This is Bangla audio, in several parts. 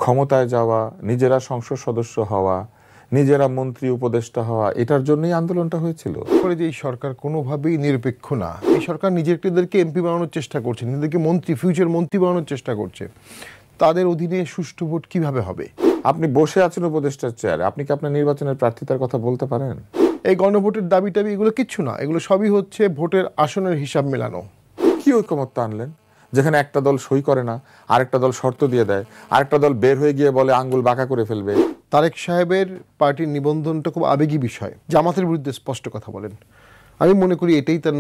ক্ষমতায় যাওয়া, নিজেরা সংসদ সদস্য হওয়া, নিজেরা মন্ত্রী উপদেষ্টা হওয়া, এটার জন্যই আন্দোলনটা হয়েছিল। যে এই সরকার কোনোভাবেই নিরপেক্ষ না, এই সরকার নিজেদেরকে এমপি বানানোর চেষ্টা করছে, নিজেদেরকে ফিউচার মন্ত্রী বানানোর চেষ্টা করছে। তাদের অধীনে সুষ্ঠু ভোট কিভাবে হবে? আপনি বসে আছেন উপদেষ্টার চেয়ারে, আপনি কি আপনার নির্বাচনের প্রার্থিতার কথা বলতে পারেন? এই গণভোটের দাবি টাবি এগুলো কিচ্ছু না, এগুলো সবই হচ্ছে ভোটের আসনের হিসাব মেলানো। কি ঐকমত্য আনলেন যেখানে একটা দল সই করে না, আরেকটা দল শর্ত দিয়ে দেয়, আরেকটা দল বের হয়ে গিয়ে বলে আঙ্গুল বাঁকা করে ফেলবে? তারেক সাহেবের পার্টির নিবন্ধনটা খুব আবেগী বিষয়, জামাতের বিরুদ্ধে স্পষ্ট কথা বলেন। আমি মনে করি এটাই তার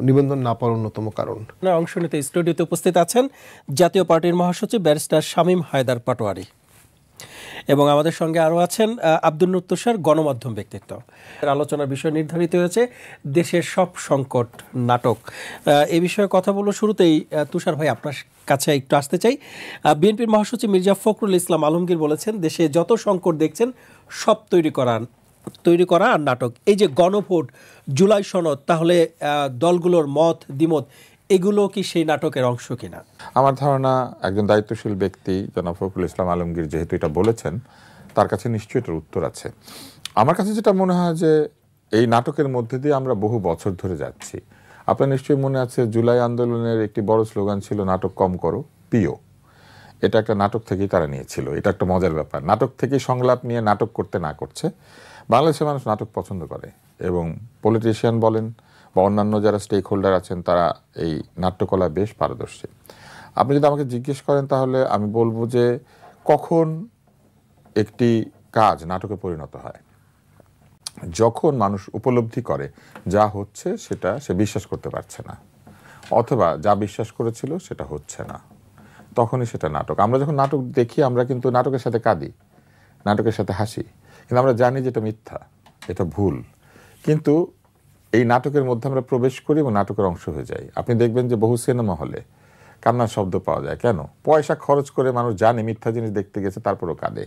নিবন্ধন না পাওয়ার অন্যতম কারণ। অংশ নিতে স্টুডিওতে উপস্থিত আছেন জাতীয় পার্টির মহাসচিব ব্যারিস্টার শামীম হায়দার পাটোয়ারি, এবং আমাদের সঙ্গে আরও আছেন আব্দুল নূর তুষার, গণমাধ্যম ব্যক্তিত্ব। আলোচনার বিষয় নির্ধারিত হয়েছে দেশের সব সংকট নাটক। এ বিষয়ে কথা বলবো। শুরুতেই তুষার ভাই, আপনার কাছে একটু আসতে চাই। বিএনপির মহাসচিব মির্জা ফখরুল ইসলাম আলমগীর বলেছেন, দেশে যত সংকট দেখছেন সব তৈরি করা আর নাটক। এই যে গণভোট, জুলাই সনদ, তাহলে দলগুলোর মত দ্বিমত, এগুলো কি সেই নাটকের অংশ কিনা? আমার ধারণা একজন দায়িত্বশীল ব্যক্তি জনাব ফখরুল ইসলাম আলমগীর যেহেতু এটা বলেছেন, তার কাছে নিশ্চয়ই এটার উত্তর আছে। আমার কাছে যেটা মনে হয় যে এই নাটকের মধ্যে দিয়ে আমরা বহু বছর ধরে যাচ্ছি। আপনার নিশ্চয়ই মনে আছে জুলাই আন্দোলনের একটি বড় স্লোগান ছিল নাটক কম করো পিও। এটা একটা নাটক থেকেই তারা নিয়েছিল। এটা একটা মজার ব্যাপার, নাটক থেকেই সংলাপ নিয়ে নাটক করতে না করছে। বাংলাদেশের মানুষ নাটক পছন্দ করে, এবং পলিটিশিয়ান বলেন বা অন্যান্য যারা স্টেক হোল্ডার আছেন তারা এই নাট্যকলা বেশ পারদর্শী। আপনি যদি আমাকে জিজ্ঞেস করেন তাহলে আমি বলবো যে কখন একটি কাজ নাটকে পরিণত হয়, যখন মানুষ উপলব্ধি করে যা হচ্ছে সেটা সে বিশ্বাস করতে পারছে না, অথবা যা বিশ্বাস করেছিল সেটা হচ্ছে না, তখনই সেটা নাটক। আমরা যখন নাটক দেখি আমরা কিন্তু নাটকের সাথে কাঁদি, নাটকের সাথে হাসি, কিন্তু আমরা জানি যে এটা মিথ্যা, এটা ভুল, কিন্তু এই নাটকের মধ্যে আমরা প্রবেশ করি এবং নাটকের অংশ হয়ে যাই। আপনি দেখবেন যে বহু সিনেমা হলে কান্নার শব্দ পাওয়া যায়। কেন? পয়সা খরচ করে মানুষ জানে মিথ্যা জিনিস দেখতে গেছে, তারপরও কাঁদে।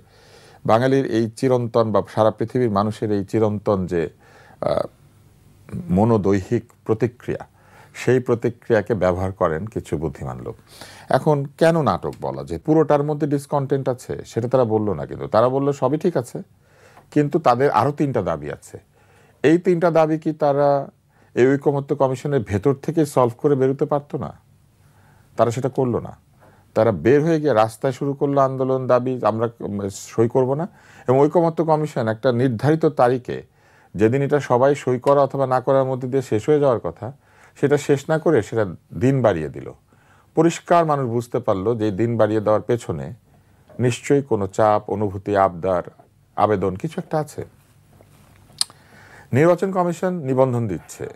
বাঙালির এই চিরন্তন বা সারা পৃথিবীর মানুষের এই চিরন্তন যে মনোদৈহিক প্রতিক্রিয়া, সেই প্রতিক্রিয়াকে ব্যবহার করেন কিছু বুদ্ধিমান লোক। এখন কেন নাটক বলা, যে পুরোটার মধ্যে ডিসকন্টেন্ট আছে সেটা তারা বললো না, কিন্তু তারা বললো সবই ঠিক আছে, কিন্তু তাদের আরও 3টা দাবি আছে। এই 3টা দাবি কি তারা এই ঐকমত্য কমিশনের ভেতর থেকে সলভ করে বেরোতে পারতো না? তারা সেটা করলো না। তারা বের হয়ে গিয়ে রাস্তায় শুরু করলো আন্দোলন, দাবি আমরা সই করব না। এবং ঐকমত্য কমিশন একটা নির্ধারিত তারিখে, যেদিন এটা সবাই সই করা অথবা না করার মধ্যে দিয়ে শেষ হয়ে যাওয়ার কথা, সেটা শেষ না করে সেটা দিন বাড়িয়ে দিল। পরিষ্কার মানুষ বুঝতে পারলো যে দিন বাড়িয়ে দেওয়ার পেছনে নিশ্চয়ই কোনো চাপ, অনুভূতি, আবদার, আবেদন কিছু একটা আছে। নির্বাচন কমিশন নিবন্ধন দিচ্ছে,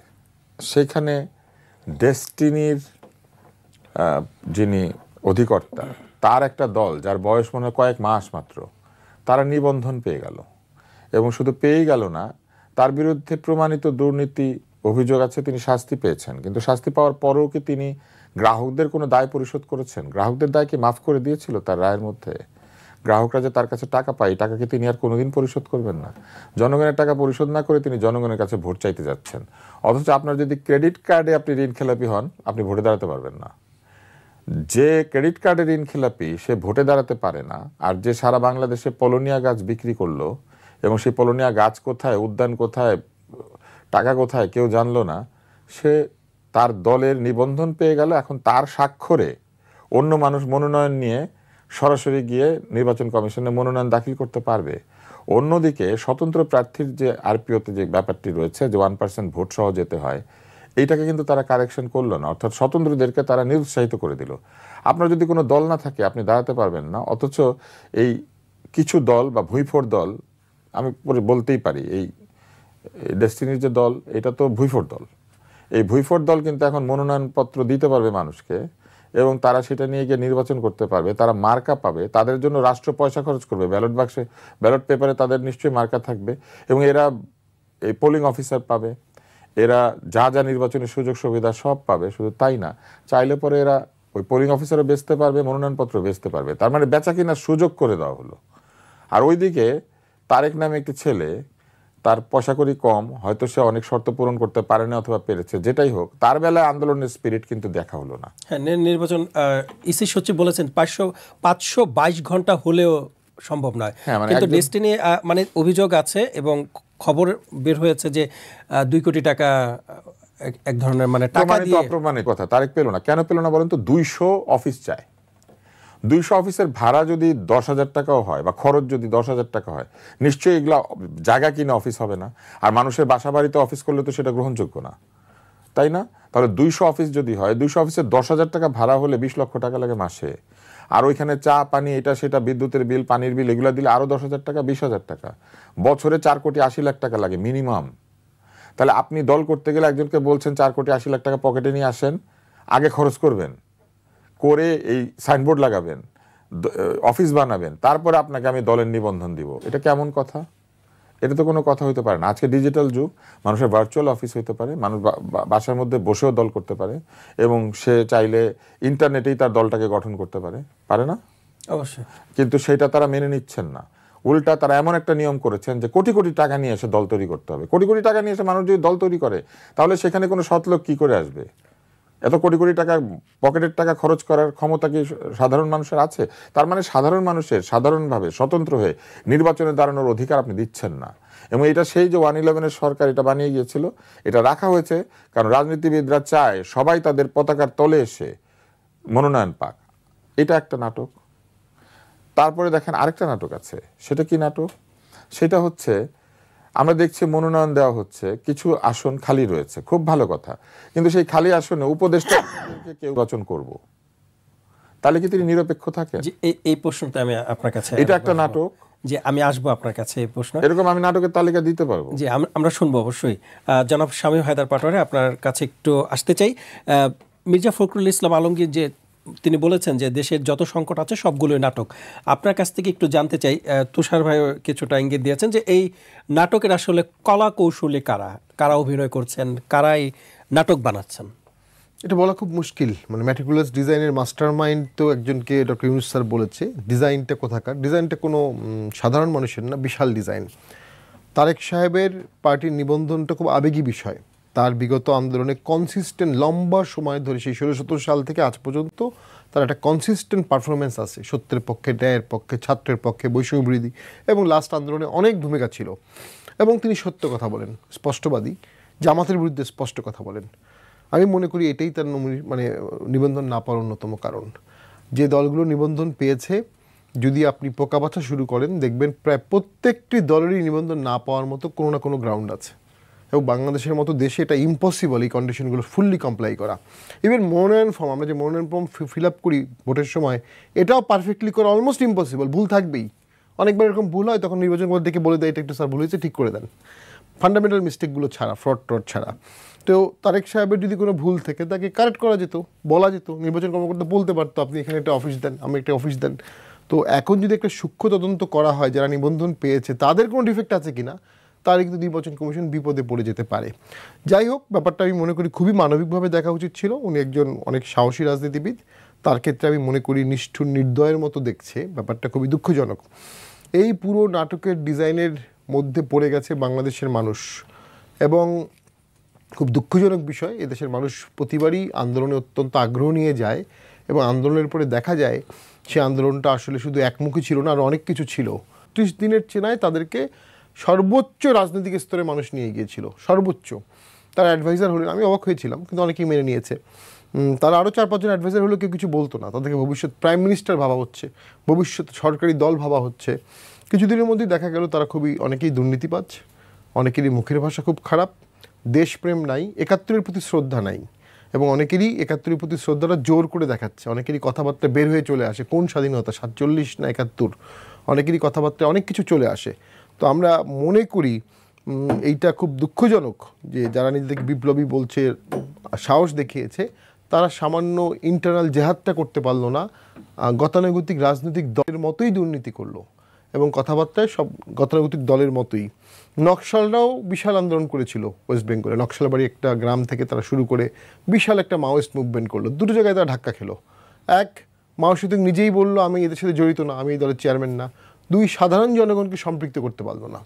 সেখানে ডেস্টিনির যিনি অধিকর্তা, তার একটা দল যার বয়স মনে হয় কয়েক মাস মাত্র, তারা নিবন্ধন পেয়ে গেল। এবং শুধু পেয়েই গেল না, তার বিরুদ্ধে প্রমাণিত দুর্নীতি অভিযোগ আছে, তিনি শাস্তি পেয়েছেন। কিন্তু শাস্তি পাওয়ার পরেও কি তিনি গ্রাহকদের কোনো দায় পরিশোধ করেছেন? গ্রাহকদের দায় কি মাফ করে দিয়েছিল তার রায়ের মধ্যে? গ্রাহকরা যে তার কাছে টাকা পায়, টাকাকে তিনি আর কোনোদিন পরিশোধ করবেন না। জনগণের টাকা পরিশোধ না করে তিনি জনগণের কাছে ভোট চাইতে যাচ্ছেন। অথচ আপনার যদি ক্রেডিট কার্ডে আপনি ঋণ খেলাপি হন, আপনি ভোটে দাঁড়াতে পারবেন না। যে ক্রেডিট কার্ডে ঋণ খেলাপি সে ভোটে দাঁড়াতে পারে না। আর যে সারা বাংলাদেশে পলোনিয়া গাছ বিক্রি করলো, এবং সেই পলোনিয়া গাছ কোথায়, উদ্যান কোথায়, টাকা কোথায় কেউ জানলো না, সে তার দলের নিবন্ধন পেয়ে গেল। এখন তার স্বাক্ষরে অন্য মানুষ মনোনয়ন নিয়ে সরাসরি গিয়ে নির্বাচন কমিশনে মনোনয়ন দাখিল করতে পারবে। অন্যদিকে স্বতন্ত্র প্রার্থীর যে আরপিওতে যে ব্যাপারটি রয়েছে, যে 1% ভোট সহ যেতে হয়, এইটাকে কিন্তু তারা কারেকশন করলো না, অর্থাৎ স্বতন্ত্রদেরকে তারা নিরুৎসাহিত করে দিল। আপনার যদি কোনো দল না থাকে আপনি দাঁড়াতে পারবেন না। অথচ এই কিছু দল বা ভুইফোড় দল, আমি বলতেই পারি এই ডেস্টিনির যে দল, এটা তো ভুইফোড় দল। এই ভুইফোড় দল কিন্তু এখন মনোনয়নপত্র দিতে পারবে মানুষকে, এবং তারা সেটা নিয়ে গিয়ে নির্বাচন করতে পারবে, তারা মার্কা পাবে, তাদের জন্য রাষ্ট্র পয়সা খরচ করবে, ব্যালট বাক্সে ব্যালট পেপারে তাদের নিশ্চয়ই মার্কা থাকবে, এবং এরা এই পোলিং অফিসার পাবে, এরা যা যা নির্বাচনের সুযোগ সুবিধা সব পাবে। শুধু তাই না, চাইলে পরে এরা ওই পোলিং অফিসারও বেচতে পারবে, মনোনয়নপত্র বেচতে পারবে। তার মানে বেচা কিনার সুযোগ করে দেওয়া হলো। আর ওইদিকে তারেক নামে একটি ছেলে, তার পয়সা করি কম, হয়তো সে অনেক শর্ত পূরণ করতে পারেনি অথবা পেরেছে, যেটাই হোক, তার বেলায় আন্দোলনের স্পিরিট কিন্তু দেখা হলো না। হ্যাঁ, নির্বাচন ইসি সচিব বলেছেন 522 ঘন্টা হলেও সম্ভব নয়, কিন্তু ডেস্টিনি মানে অভিযোগ আছে এবং খবর বের হয়েছে যে 2 কোটি টাকা এক ধরনের মানে টাকা দিয়ে অপ্রমাণিত কথা। তারেক পেল না, কেন পেল না বলেন তো? 200 অফিস চায়। 200 অফিসের ভাড়া যদি 10,000 টাকাও হয় বা খরচ যদি 10,000 টাকা হয়, নিশ্চয়ই এগুলা জায়গা কিনে অফিস হবে না। আর মানুষের বাসা বাড়িতে অফিস করলে তো সেটা গ্রহণযোগ্য না, তাই না? তাহলে 200 অফিস যদি হয়, 200 অফিসের 10,000 টাকা ভাড়া হলে 20 লক্ষ টাকা লাগে মাসে। আর ওইখানে চা পানি এটা সেটা বিদ্যুতের বিল, পানির বিল, এগুলো দিলে আরো 10,000 টাকা, 20,000 টাকা। বছরে 4,80,00,000 টাকা লাগে মিনিমাম। তাহলে আপনি দল করতে গেলে একজনকে বলছেন 4,80,00,000 টাকা পকেটে নিয়ে আসেন, আগে খরচ করবেন, করে এই সাইনবোর্ড লাগাবেন, অফিস বানাবেন, তারপরে আপনাকে আমি দলের নিবন্ধন দিব। এটা কেমন কথা? এটা তো কোনো কথা হইতে পারে না। আজকে ডিজিটাল যুগ, মানুষের ভার্চুয়াল অফিস হইতে পারে, মানুষ বাসার মধ্যে বসেও দল করতে পারে এবং সে চাইলে ইন্টারনেটেই তার দলটাকে গঠন করতে পারে, পারে না? অবশ্যই। কিন্তু সেটা তারা মেনে নিচ্ছেন না। উল্টা তারা এমন একটা নিয়ম করেছেন যে কোটি কোটি টাকা নিয়ে এসে দল তৈরি করতে হবে। কোটি কোটি টাকা নিয়ে এসে মানুষ যদি দল তৈরি করে, তাহলে সেখানে কোনো সৎ লোক কি করে আসবে? এত কোটি কোটি টাকা পকেটের টাকা খরচ করার ক্ষমতা কি সাধারণ মানুষের আছে? তার মানে সাধারণ মানুষের সাধারণভাবে স্বতন্ত্র হয়ে নির্বাচনে দাঁড়ানোর অধিকার আপনি দিচ্ছেন না। এবং এটা সেই যে 111-এর সরকার এটা বানিয়ে গিয়েছিল, এটা রাখা হয়েছে কারণ রাজনীতিবিদরা চায় সবাই তাদের পতাকার তলে এসে মনোনয়ন পাক। এটা একটা নাটক। তারপরে দেখেন আরেকটা নাটক আছে। সেটা কি নাটক? সেটা হচ্ছে আমরা দেখছি মনোনয়ন দেওয়া হচ্ছে, কিছু আসন খালি রয়েছে, খুব ভালো কথা, কিন্তু সেই খালি আসনে উপদেষ্টা কেউ নির্বাচন করব, তাহলে কি তিনি নিরপেক্ষ থাকেন? এই প্রশ্নটা আমি আপনার কাছে, এটা একটা নাটক যে আমি আসবো আপনার কাছে এই প্রশ্ন। এরকম আমি নাটকের তালিকা দিতে পারবো। যে আমরা শুনবো অবশ্যই। জনাব শামীম হায়দার পাটোয়ারি, আপনার কাছে একটু আসতে চাই। মির্জা ফখরুল ইসলাম আলমগীর যে তিনি বলেছেন যে দেশের যত সংকট আছে সবগুলোই নাটক, আপনার কাছ থেকে একটু জানতে চাই, তুষার ভাইও কিছুটা ইঙ্গিত দিয়েছেন যে এই নাটকের আসলে কলা কৌশলী কারা, কারা অভিনয় করছেন, কারাই নাটক বানাচ্ছেন? এটা বলা খুব মুশকিল। মানে ম্যাটিকুলাস ডিজাইনের মাস্টার মাইন্ড তো একজনকে ডক্টর ইউনুস স্যার বলেছে। ডিজাইনটা কোথাকার? ডিজাইনটা কোনো সাধারণ মানুষের না, বিশাল ডিজাইন। তারেক সাহেবের পার্টির নিবন্ধনটা খুব আবেগী বিষয়। তার বিগত আন্দোলনে কনসিস্টেন্ট লম্বা সময় ধরে, সেই 16-17 সাল থেকে আজ পর্যন্ত তার একটা কনসিস্টেন্ট পারফরমেন্স আছে, সত্যের পক্ষে, ন্যায়ের পক্ষে, ছাত্রের পক্ষে, বৈষম্য বিরোধী, এবং লাস্ট আন্দোলনে অনেক ভূমিকা ছিল। এবং তিনি সত্য কথা বলেন, স্পষ্টবাদী, জামাতের বিরুদ্ধে স্পষ্ট কথা বলেন। আমি মনে করি এটাই তার মানে নিবন্ধন না পাওয়ার অন্যতম কারণ। যে দলগুলো নিবন্ধন পেয়েছে, যদি আপনি পোকা বাছা শুরু করেন, দেখবেন প্রায় প্রত্যেকটি দলেরই নিবন্ধন না পাওয়ার মতো কোনো না কোনো গ্রাউন্ড আছে। এবং বাংলাদেশের মতো দেশে এটা ইম্পসিবল এই কন্ডিশনগুলো ফুললি কমপ্লাই করা। ইভেন মনোনয়ন ফর্ম, আমরা যে মনোনয়ন ফর্ম ফিল আপ করি ভোটের সময়, এটাও পারফেক্টলি করা অলমোস্ট ইম্পসিবল। ভুল থাকবেই, অনেকবার এরকম ভুল হয়, তখন নির্বাচন করে দেখে বলে দেয় এটা একটু স্যার ভুল হয়েছে, ঠিক করে দেন, ফান্ডামেন্টাল মিস্টেকগুলো ছাড়া, ফ্রড ট্রড ছাড়া। তো তারেক সাহেবের যদি কোনো ভুল থেকে তাকে কারেক্ট করা যেত, বলা যেত, নির্বাচন কর্মকর্তা বলতে পারতো আপনি এখানে একটা অফিস দেন, আমি একটা অফিস দেন। তো এখন যদি একটা সূক্ষ্ম তদন্ত করা হয় যারা নিবন্ধন পেয়েছে তাদের কোনো ডিফেক্ট আছে কিনা, তাহলে কিন্তু নির্বাচন কমিশন বিপদে পড়ে যেতে পারে। যাই হোক, ব্যাপারটা আমি মনে করি খুবই মানবিকভাবে দেখা উচিত ছিল। উনি একজন অনেক সাহসী রাজনীতিবিদ, তার ক্ষেত্রে আমি মনে করি নিষ্ঠুর নির্দয়ের মতো দেখছে, ব্যাপারটা খুবই দুঃখজনক। এই পুরো নাটকের ডিজাইনের মধ্যে পড়ে গেছে বাংলাদেশের মানুষ, এবং খুব দুঃখজনক বিষয়, এদেশের মানুষ প্রতিবারই আন্দোলনে অত্যন্ত আগ্রহ নিয়ে যায়, এবং আন্দোলনের পরে দেখা যায় সে আন্দোলনটা আসলে শুধু একমুখী ছিল না, আর অনেক কিছু ছিল। 30 দিনের চেনায় তাদেরকে সর্বোচ্চ রাজনৈতিক স্তরে মানুষ নিয়ে গিয়েছিল, সর্বোচ্চ। তারা অ্যাডভাইজার হলেন, আমি অবাক হয়েছিলাম, কিন্তু অনেকেই মেনে নিয়েছে। তারা আরও 4-5 জন অ্যাডভাইজার হলেও কেউ কিছু বলতো না। তাদেরকে ভবিষ্যৎ প্রাইম মিনিস্টার ভাবা হচ্ছে, ভবিষ্যৎ সরকারি দল ভাবা হচ্ছে। কিছুদিনের মধ্যেই দেখা গেল তারা অনেকেই দুর্নীতিবাজ, অনেকেরই মুখের ভাষা খুব খারাপ, দেশপ্রেম নাই, 71-এর প্রতি শ্রদ্ধা নাই, এবং অনেকেরই 71-এর প্রতি শ্রদ্ধাটা জোর করে দেখাচ্ছে। অনেকেরই কথাবার্তা বের হয়ে চলে আসে, কোন স্বাধীনতা, 47 না 71, অনেকেরই কথাবার্তা অনেক কিছু চলে আসে। তো আমরা মনে করি এইটা খুব দুঃখজনক যে যারা নিজেদেরকে বিপ্লবী বলছে, সাহস দেখিয়েছে, তারা সামান্য ইন্টারনাল জেহাদটা করতে পারলো না, গতানুগতিক রাজনৈতিক দলের মতোই দুর্নীতি করলো, এবং কথাবার্তায় সব গতানুগতিক দলের মতোই। নকশালরাও বিশাল আন্দোলন করেছিল ওয়েস্ট বেঙ্গলে, নকশালবাড়ি একটা গ্রাম থেকে তারা শুরু করে বিশাল একটা মাওয়িস্ট মুভমেন্ট করলো। দুটো জায়গায় তারা ধাক্কা খেলো। এক, মাও সেতুং নিজেই বললো আমি এদের সাথে জড়িত না, আমি এই দলের চেয়ারম্যান না। দুই, সাধারণ জনগণকে সম্পৃক্ত করতে পারলো না।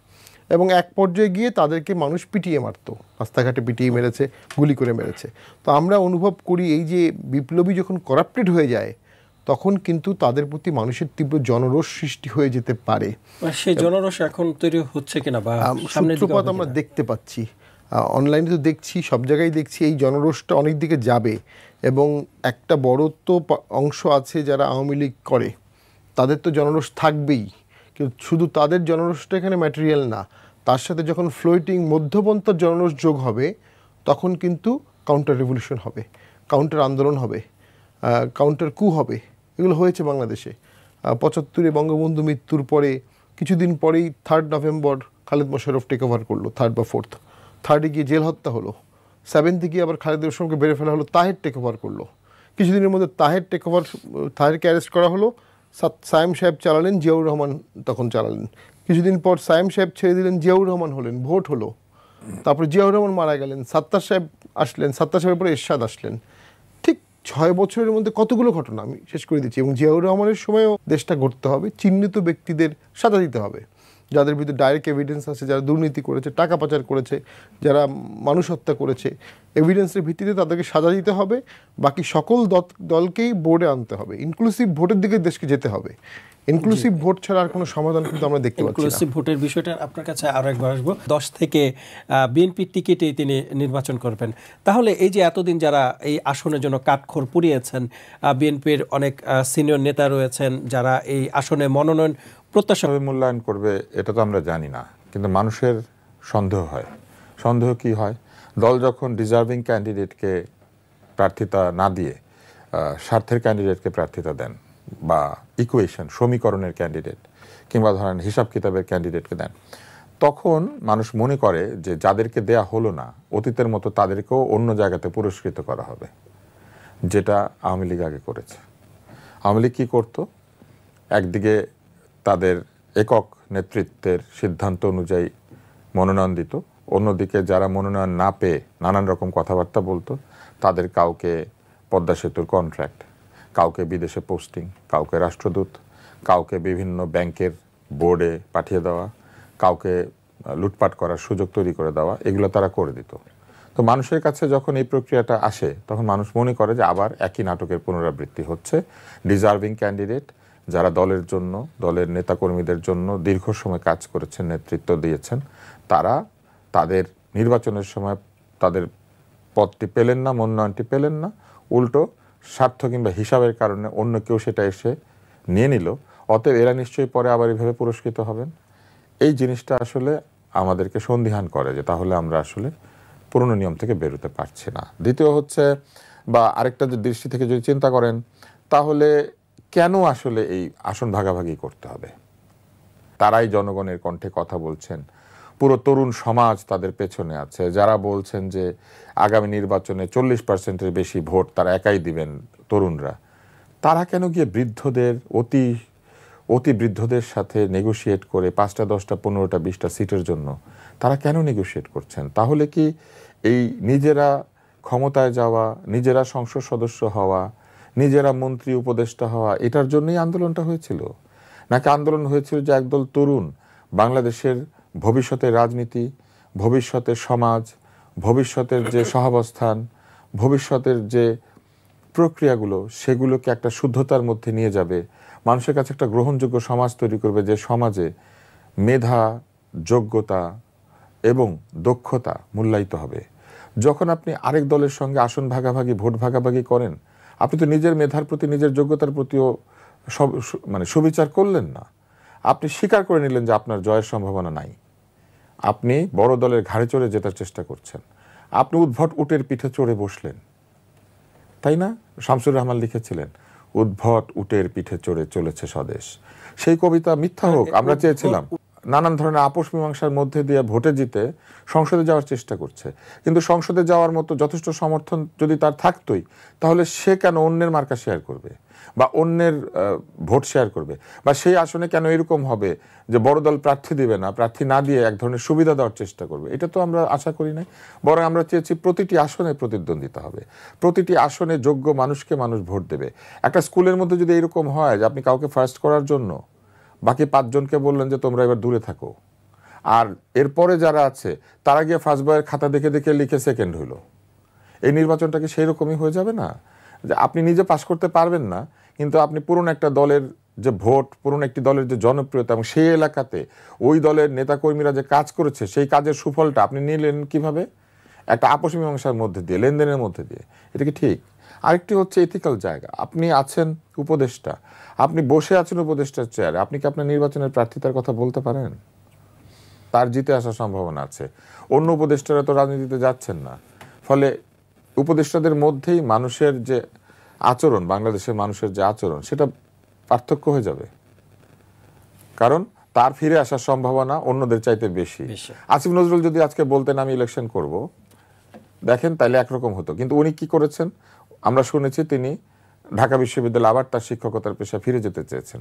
এবং এক পর্যায়ে গিয়ে তাদেরকে মানুষ পিটিয়ে মারতো, রাস্তাঘাটে পিটিয়ে মেরেছে, গুলি করে মেরেছে। তো আমরা অনুভব করি এই যে বিপ্লবী যখন করাপ্টেড হয়ে যায় তখন কিন্তু তাদের প্রতি মানুষের তীব্র জনরোষ সৃষ্টি হয়ে যেতে পারে। সেই জনরোষ এখন তৈরি হচ্ছে কিনা বা সামনের দিকে সূত্রপাত আমরা দেখতে পাচ্ছি, অনলাইনে তো দেখছি, সব জায়গায় দেখছি এই জনরোষটা অনেক দিকে যাবে। এবং একটা বড় তো অংশ আছে যারা আওয়ামী লীগ করে, তাদের তো জনরোষ থাকবেই, কিন্তু শুধু তাদের জনরোষটা এখানে ম্যাটেরিয়াল না, তার সাথে যখন ফ্লোটিং মধ্যপন্থার জনরোষ যোগ হবে তখন কিন্তু কাউন্টার রেভলিউশন হবে, কাউন্টার আন্দোলন হবে, কাউন্টার কু হবে। এগুলো হয়েছে বাংলাদেশে। 75-এ বঙ্গবন্ধু মৃত্যুর পরে কিছুদিন পরেই 3 November Khaled Mosharraf take over করলো, 3rd বা 4th। 3rd-এ গিয়ে জেল হত্যা হলো, 7th-এ গিয়ে আবার খালেদ মোশাররফকে বেড়ে ফেলা হলো, তাহের টেক ওভার করলো। কিছুদিনের মধ্যে তাহেরকে অ্যারেস্ট করা হলো, সায়েম সাহেব চালালেন, জিয়াউর রহমান তখন চালালেন। কিছুদিন পর সায়েম সাহেব ছেড়ে দিলেন, জিয়াউর রহমান হলেন, ভোট হলো, তারপরে জিয়াউর রহমান মারা গেলেন, সাত্তার সাহেব আসলেন, সাত্তার সাহেবের পরে এরশাদ আসলেন। ঠিক 6 বছরের মধ্যে কতগুলো ঘটনা আমি শেষ করে দিচ্ছি। এবং জিয়াউর রহমানের সময়ও দেশটা গড়তে হবে, চিহ্নিত ব্যক্তিদের সাজা দিতে হবে, যাদের বিরুদ্ধে ডাইরেক্ট এভিডেন্স আছে, যারা দুর্নীতি করেছে, টাকা পাচার করেছে, যারা মানুষ হত্যা করেছে, এভিডেন্সের ভিত্তিতে তাদেরকে সাজা দিতে হবে। বাকি সকল দলকেই বোর্ডে আনতে হবে, ইনক্লুসিভ ভোটের দিকে দেশকে যেতে হবে। ইনক্লুসিভ ভোট ছাড়া আর কোনো সমাধান কিন্তু আমরা দেখতে পাচ্ছি না। ইনক্লুসিভ ভোটের বিষয়টা আপনার কাছে আরো একবার আসবো। 10 থেকে বিএনপির টিকিটেই তিনি নির্বাচন করবেন। তাহলে এই যে এতদিন যারা এই আসনের জন্য কাঠখড় পুড়িয়েছেন, বিএনপির অনেক সিনিয়র নেতা রয়েছেন যারা এই আসনে মনোনয়ন প্রত্যাশা মূল্যায়ন করবে এটা তো আমরা জানি না, কিন্তু মানুষের সন্দেহ হয়। সন্দেহ কি হয়? দল যখন ডিজার্ভিং ক্যান্ডিডেটকে প্রার্থিতা না দিয়ে স্বার্থের ক্যান্ডিডেটকে প্রার্থিতা দেন, বা ইকুয়েশন সমীকরণের ক্যান্ডিডেট কিংবা ধরেন হিসাব কিতাবের ক্যান্ডিডেটকে দেন, তখন মানুষ মনে করে যে যাদেরকে দেয়া হলো না অতীতের মতো তাদেরকেও অন্য জায়গাতে পুরস্কৃত করা হবে, যেটা আওয়ামী লীগ আগে করেছে। আওয়ামী লীগ কী করতো? একদিকে তাদের একক নেতৃত্বের সিদ্ধান্ত অনুযায়ী মনোনয়ন দিত, অন্যদিকে যারা মনোনয়ন না পেয়ে নানান রকম কথাবার্তা বলতো তাদের কাউকে পদ্মা সেতুর কন্ট্রাক্ট, কাউকে বিদেশে পোস্টিং, কাউকে রাষ্ট্রদূত, কাউকে বিভিন্ন ব্যাংকের বোর্ডে পাঠিয়ে দেওয়া, কাউকে লুটপাট করার সুযোগ তৈরি করে দেওয়া, এগুলো তারা করে দিত। তো মানুষের কাছে যখন এই প্রক্রিয়াটা আসে তখন মানুষ মনে করে যে আবার একই নাটকের পুনরাবৃত্তি হচ্ছে। ডিজার্ভিং ক্যান্ডিডেট যারা দলের জন্য, দলের নেতাকর্মীদের জন্য দীর্ঘ সময় কাজ করেছেন, নেতৃত্ব দিয়েছেন, তারা তাদের নির্বাচনের সময় তাদের পদটি পেলেন না, মনোনয়নটি পেলেন না, উল্টো স্বার্থ কিংবা হিসাবের কারণে অন্য কেউ সেটা এসে নিয়ে নিল, অতএব এরা নিশ্চয়ই পরে আবার এইভাবে পুরস্কৃত হবেন। এই জিনিসটা আসলে আমাদেরকে সন্দিহান করে যে তাহলে আমরা আসলে পুরনো নিয়ম থেকে বেরোতে পারছি না। দ্বিতীয় হচ্ছে, বা আরেকটা দৃষ্টি থেকে যদি চিন্তা করেন, তাহলে কেন আসলে এই আসন ভাগাভাগি করতে হবে? তারাই জনগণের কণ্ঠে কথা বলছেন, পুরো তরুণ সমাজ তাদের পেছনে আছে, যারা বলছেন যে আগামী নির্বাচনে 40%-এর বেশি ভোট তারা একাই দিবেন তরুণরা। তারা কেন গিয়ে বৃদ্ধদের, অতি বৃদ্ধদের সাথে নেগোশিয়েট করে 5টা 10টা 15টা 20টা সিটের জন্য তারা কেন নেগোশিয়েট করছেন? তাহলে কি এই নিজেরা ক্ষমতায় যাওয়া, নিজেরা সংসদ সদস্য হওয়া, নিজেরা মন্ত্রী উপদেষ্টা হওয়া, এটার জন্যই আন্দোলনটা হয়েছিল? নাকি আন্দোলন হয়েছিল যে একদল তরুণ বাংলাদেশের ভবিষ্যতের রাজনীতি, ভবিষ্যতের সমাজ, ভবিষ্যতের যে সহাবস্থান, ভবিষ্যতের যে প্রক্রিয়াগুলো, সেগুলোকে একটা শুদ্ধতার মধ্যে নিয়ে যাবে, মানুষের কাছে একটা গ্রহণযোগ্য সমাজ তৈরি করবে, যে সমাজে মেধা, যোগ্যতা এবং দক্ষতা মূল্যায়িত হবে? যখন আপনি আরেক দলের সঙ্গে আসন ভাগাভাগি, ভোট ভাগাভাগি করেন, আপনি তো নিজের মেধার প্রতি, নিজের যোগ্যতার প্রতিও সুবিচার করলেন না। আপনি স্বীকার করে নিলেন যে আপনার জয়ের সম্ভাবনা নাই। আপনি বড় দলের ঘাড়ে চড়ে জেতার চেষ্টা করছেন। আপনি উদ্ভট উটের পিঠে চড়ে বসলেন, তাই না? শামসুর রহমান লিখেছিলেন, উদ্ভট উটের পিঠে চড়ে চলেছে স্বদেশ। সেই কবিতা মিথ্যা হোক, আমরা চেয়েছিলাম। নানান ধরনের আপোষ মীমাংসার মধ্যে দিয়ে ভোটে জিতে সংসদে যাওয়ার চেষ্টা করছে, কিন্তু সংসদে যাওয়ার মতো যথেষ্ট সমর্থন যদি তার থাকতোই, তাহলে সে কেন অন্যের মার্কা শেয়ার করবে বা অন্যের ভোট শেয়ার করবে? বা সেই আসনে কেন এরকম হবে যে বড় দল প্রার্থী দিবে না, প্রার্থী না দিয়ে এক ধরনের সুবিধা দেওয়ার চেষ্টা করবে? এটা তো আমরা আশা করি নাই। বরং আমরা চেয়েছি প্রতিটি আসনে প্রতিদ্বন্দ্বিতা হবে, প্রতিটি আসনে যোগ্য মানুষকে মানুষ ভোট দেবে। একটা স্কুলের মধ্যে যদি এরকম হয় যে আপনি কাউকে ফার্স্ট করার জন্য বাকি 5 জনকে বললেন যে তোমরা এবার দূরে থাকো, আর এরপরে যারা আছে তারা গিয়ে ফার্স্ট বয়ের খাতা দেখে দেখে লিখে সেকেন্ড হইলো। এই নির্বাচনটা কি সেই রকমই হয়ে যাবে না? যে আপনি নিজে পাশ করতে পারবেন না, কিন্তু আপনি পুরনো একটা দলের যে ভোট, পুরনো একটি দলের যে জনপ্রিয়তা এবং সেই এলাকাতে ওই দলের নেতাকর্মীরা যে কাজ করেছে সেই কাজের সুফলটা আপনি নিলেন কিভাবে? একটা আপোষ মীমাংসার মধ্যে দিয়ে, লেনদেনের মধ্যে দিয়ে। এটা কি ঠিক? আরেকটি হচ্ছে এথিক্যাল জায়গা। আপনি আছেন উপদেষ্টা, আপনি বসে আছেন উপদেষ্টার চেয়ারে, আপনি কি আপনার নির্বাচনের প্রার্থিতার কথা বলতে পারেন? তার জিতে আসার সম্ভাবনা আছে। অন্য উপদেষ্টারা তো রাজনীতিতে যাচ্ছেন না, ফলে উপদেষ্টাদের মধ্যেই মানুষের যে আচরণ, বাংলাদেশের মানুষের যে আচরণ, সেটা পার্থক্য হয়ে যাবে। কারণ তার ফিরে আসার সম্ভাবনা অন্যদের চাইতে বেশি। আসিফ নজরুল যদি আজকে বলতেন আমি ইলেকশন করব, দেখেন তাইলে একরকম হতো। কিন্তু উনি কি করেছেন? আমরা শুনেছি তিনি ঢাকা বিশ্ববিদ্যালয়ে আবার তার শিক্ষকতার পেশা ফিরে যেতে চেয়েছেন।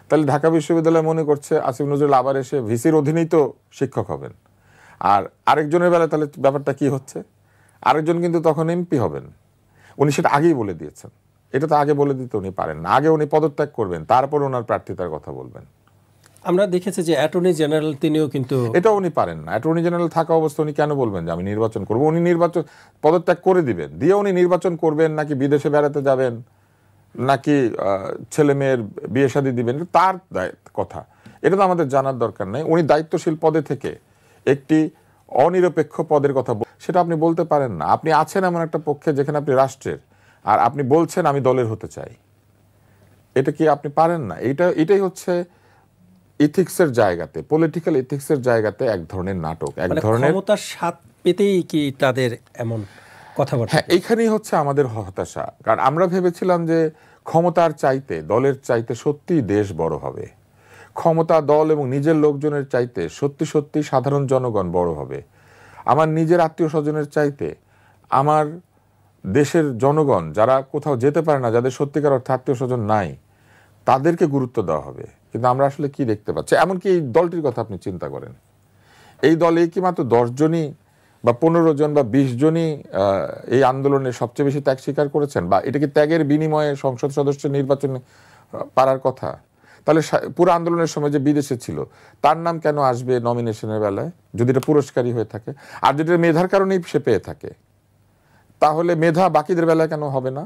তাহলে ঢাকা বিশ্ববিদ্যালয় মনে করছে আসিফ নজরুল আবার এসে ভিসির অধীনেই তো শিক্ষক হবেন। আর আরেকজনের বেলায় তাহলে ব্যাপারটা কি হচ্ছে? আরেকজন কিন্তু তখন এমপি হবেন। উনি সেটা আগেই বলে দিয়েছেন। এটা তো আগে বলে দিতে উনি পারেন না। আগে উনি পদত্যাগ করবেন, তারপর ওনার প্রার্থিতার কথা বলবেন। আমরা দেখেছি যে অ্যাটর্নি জেনারেল তিনিও কিন্তু এটা উনি পারেন না। অ্যাটর্নি জেনারেল থাকা অবস্থা উনি কেন বলবেন যে আমি নির্বাচন করবো? উনি নির্বাচন পদত্যাগ করে দিবেন, দিয়ে উনি নির্বাচন করবেন, নাকি বিদেশে বেড়াতে যাবেন, নাকি ছেলে মেয়ের বিয়ে শাদী দিবেন, তার কথা। এটা তো আমাদের জানার দরকার নেই। উনি দায়িত্বশীল পদে থেকে একটি অনিরপেক্ষ পদের কথা সেটা আপনি বলতে পারেন না। আপনি আছেন এমন একটা পক্ষে যেখানে আপনি রাষ্ট্রের, আর আপনি বলছেন আমি দলের হতে চাই। এটা কি আপনি পারেন না? এটাই হচ্ছে ইথিক্সের জায়গাতে, পলিটিক্যাল ইথিক্সের জায়গাতে এক ধরনের নাটক, এক ধরনের ক্ষমতার স্বাদ পেতেই কি তাদের এমন কথাবার্তা? হ্যাঁ, এইখানেই হচ্ছে আমাদের হতাশা। কারণ আমরা ভেবেছিলাম যে ক্ষমতার চাইতে, দলের চাইতে সত্যি দেশ বড় হবে। ক্ষমতা, দল এবং নিজের লোকজনের চাইতে সত্যি সত্যি সাধারণ জনগণ বড় হবে। আমার নিজের আত্মীয় স্বজনের চাইতে আমার দেশের জনগণ যারা কোথাও যেতে পারে না, যাদের সত্যিকার অর্থে আত্মীয় স্বজন নাই, তাদেরকে গুরুত্ব দেওয়া হবে। কিন্তু আমরা আসলে কি দেখতে পাচ্ছি? এমনকি এই দলটির কথা আপনি চিন্তা করেন, এই দলে কি মাত্র 10 জনই বা 15 জন বা 20 জনই এই আন্দোলনে সবচেয়ে বেশি ত্যাগ স্বীকার করেছেন, বা এটা কি ত্যাগের বিনিময়ে সংসদ সদস্য নির্বাচনে পারার কথা? তাহলে পুরো আন্দোলনের সময় যে বিদেশে ছিল তার নাম কেন আসবে নমিনেশনের বেলায়, যদি এটা পুরস্কারই হয়ে থাকে? আর যদি মেধার কারণেই সে পেয়ে থাকে, তাহলে মেধা বাকিদের বেলায় কেন হবে না?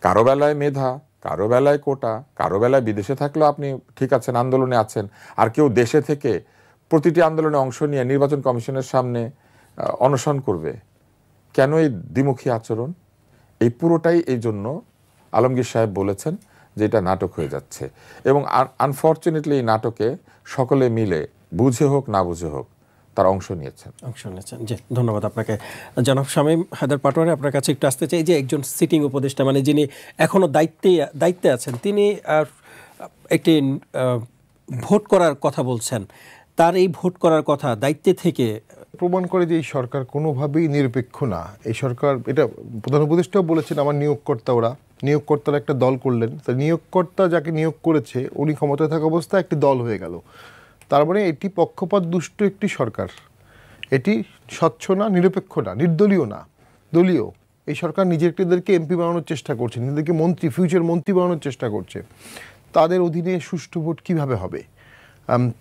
কারো বেলায় মেধা, কারো বেলায় কোটা, কারো বেলায় বিদেশে থাকলেও আপনি ঠিক আছেন, আন্দোলনে আছেন, আর কেউ দেশে থেকে প্রতিটি আন্দোলনে অংশ নিয়ে নির্বাচন কমিশনের সামনে অনশন করবে। কেন এই দ্বিমুখী আচরণ? এই পুরোটাই এই জন্য আলমগীর সাহেব বলেছেন যে এটা নাটক হয়ে যাচ্ছে। এবং আনফর্চুনেটলি এই নাটকে সকলে মিলে, বুঝে হোক না বুঝে হোক, তার অংশ নিয়েছেন। জি, ধন্যবাদ আপনাকে। জনাব শামীম হায়দার পাটোয়ারি, আপনার কাছে একটু আসতে চাই যে একজন সিটিং উপদেষ্টা, মানে যিনি এখনো দায়িত্বে আছেন, তিনি একটি ভোট করার কথা বলছেন। তার এই ভোট করার কথা দায়িত্বে থেকে প্রমাণ করে যে এই সরকার কোনোভাবেই নিরপেক্ষ না। এই সরকার, এটা প্রধান উপদেষ্টাও বলেছেন, আমার নিয়োগকর্তারা একটা দল করলেন, তা নিয়োগকর্তা যাকে নিয়োগ করেছে উনি ক্ষমতায় থাকা অবস্থায় একটি দল হয়ে গেল। তার মানে এটি পক্ষপাত দুষ্ট একটি সরকার। এটি স্বচ্ছ না, নিরপেক্ষ না, নির্দলীয় না, দলীয়। এই সরকার নিজেদেরকে এমপি বানানোর চেষ্টা করছে, নিজেদেরকে ফিউচার মন্ত্রী বানানোর চেষ্টা করছে। তাদের অধীনে সুষ্ঠু ভোট কীভাবে হবে?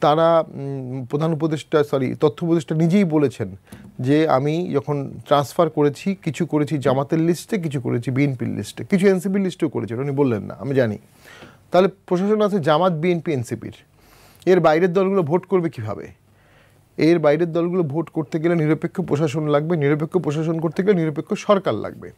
তারা তথ্য উপদেষ্টা নিজেই বলেছেন যে আমি যখন ট্রান্সফার করেছি, কিছু করেছি জামাতের লিস্টে, কিছু করেছি বিএনপির লিস্টে, কিছু এনসিপির লিস্টেও করেছেন, উনি বললেন না, আমি জানি। তাহলে প্রশাসন আছে জামাত, বিএনপি, এনসিপির। এর বাইরের দলগুলো ভোট করবে কিভাবে? এর বাইরের দলগুলো ভোট করতে গেলে নিরপেক্ষ প্রশাসন লাগবে, নিরপেক্ষ প্রশাসন করতে গেলে নিরপেক্ষ সরকার লাগবে।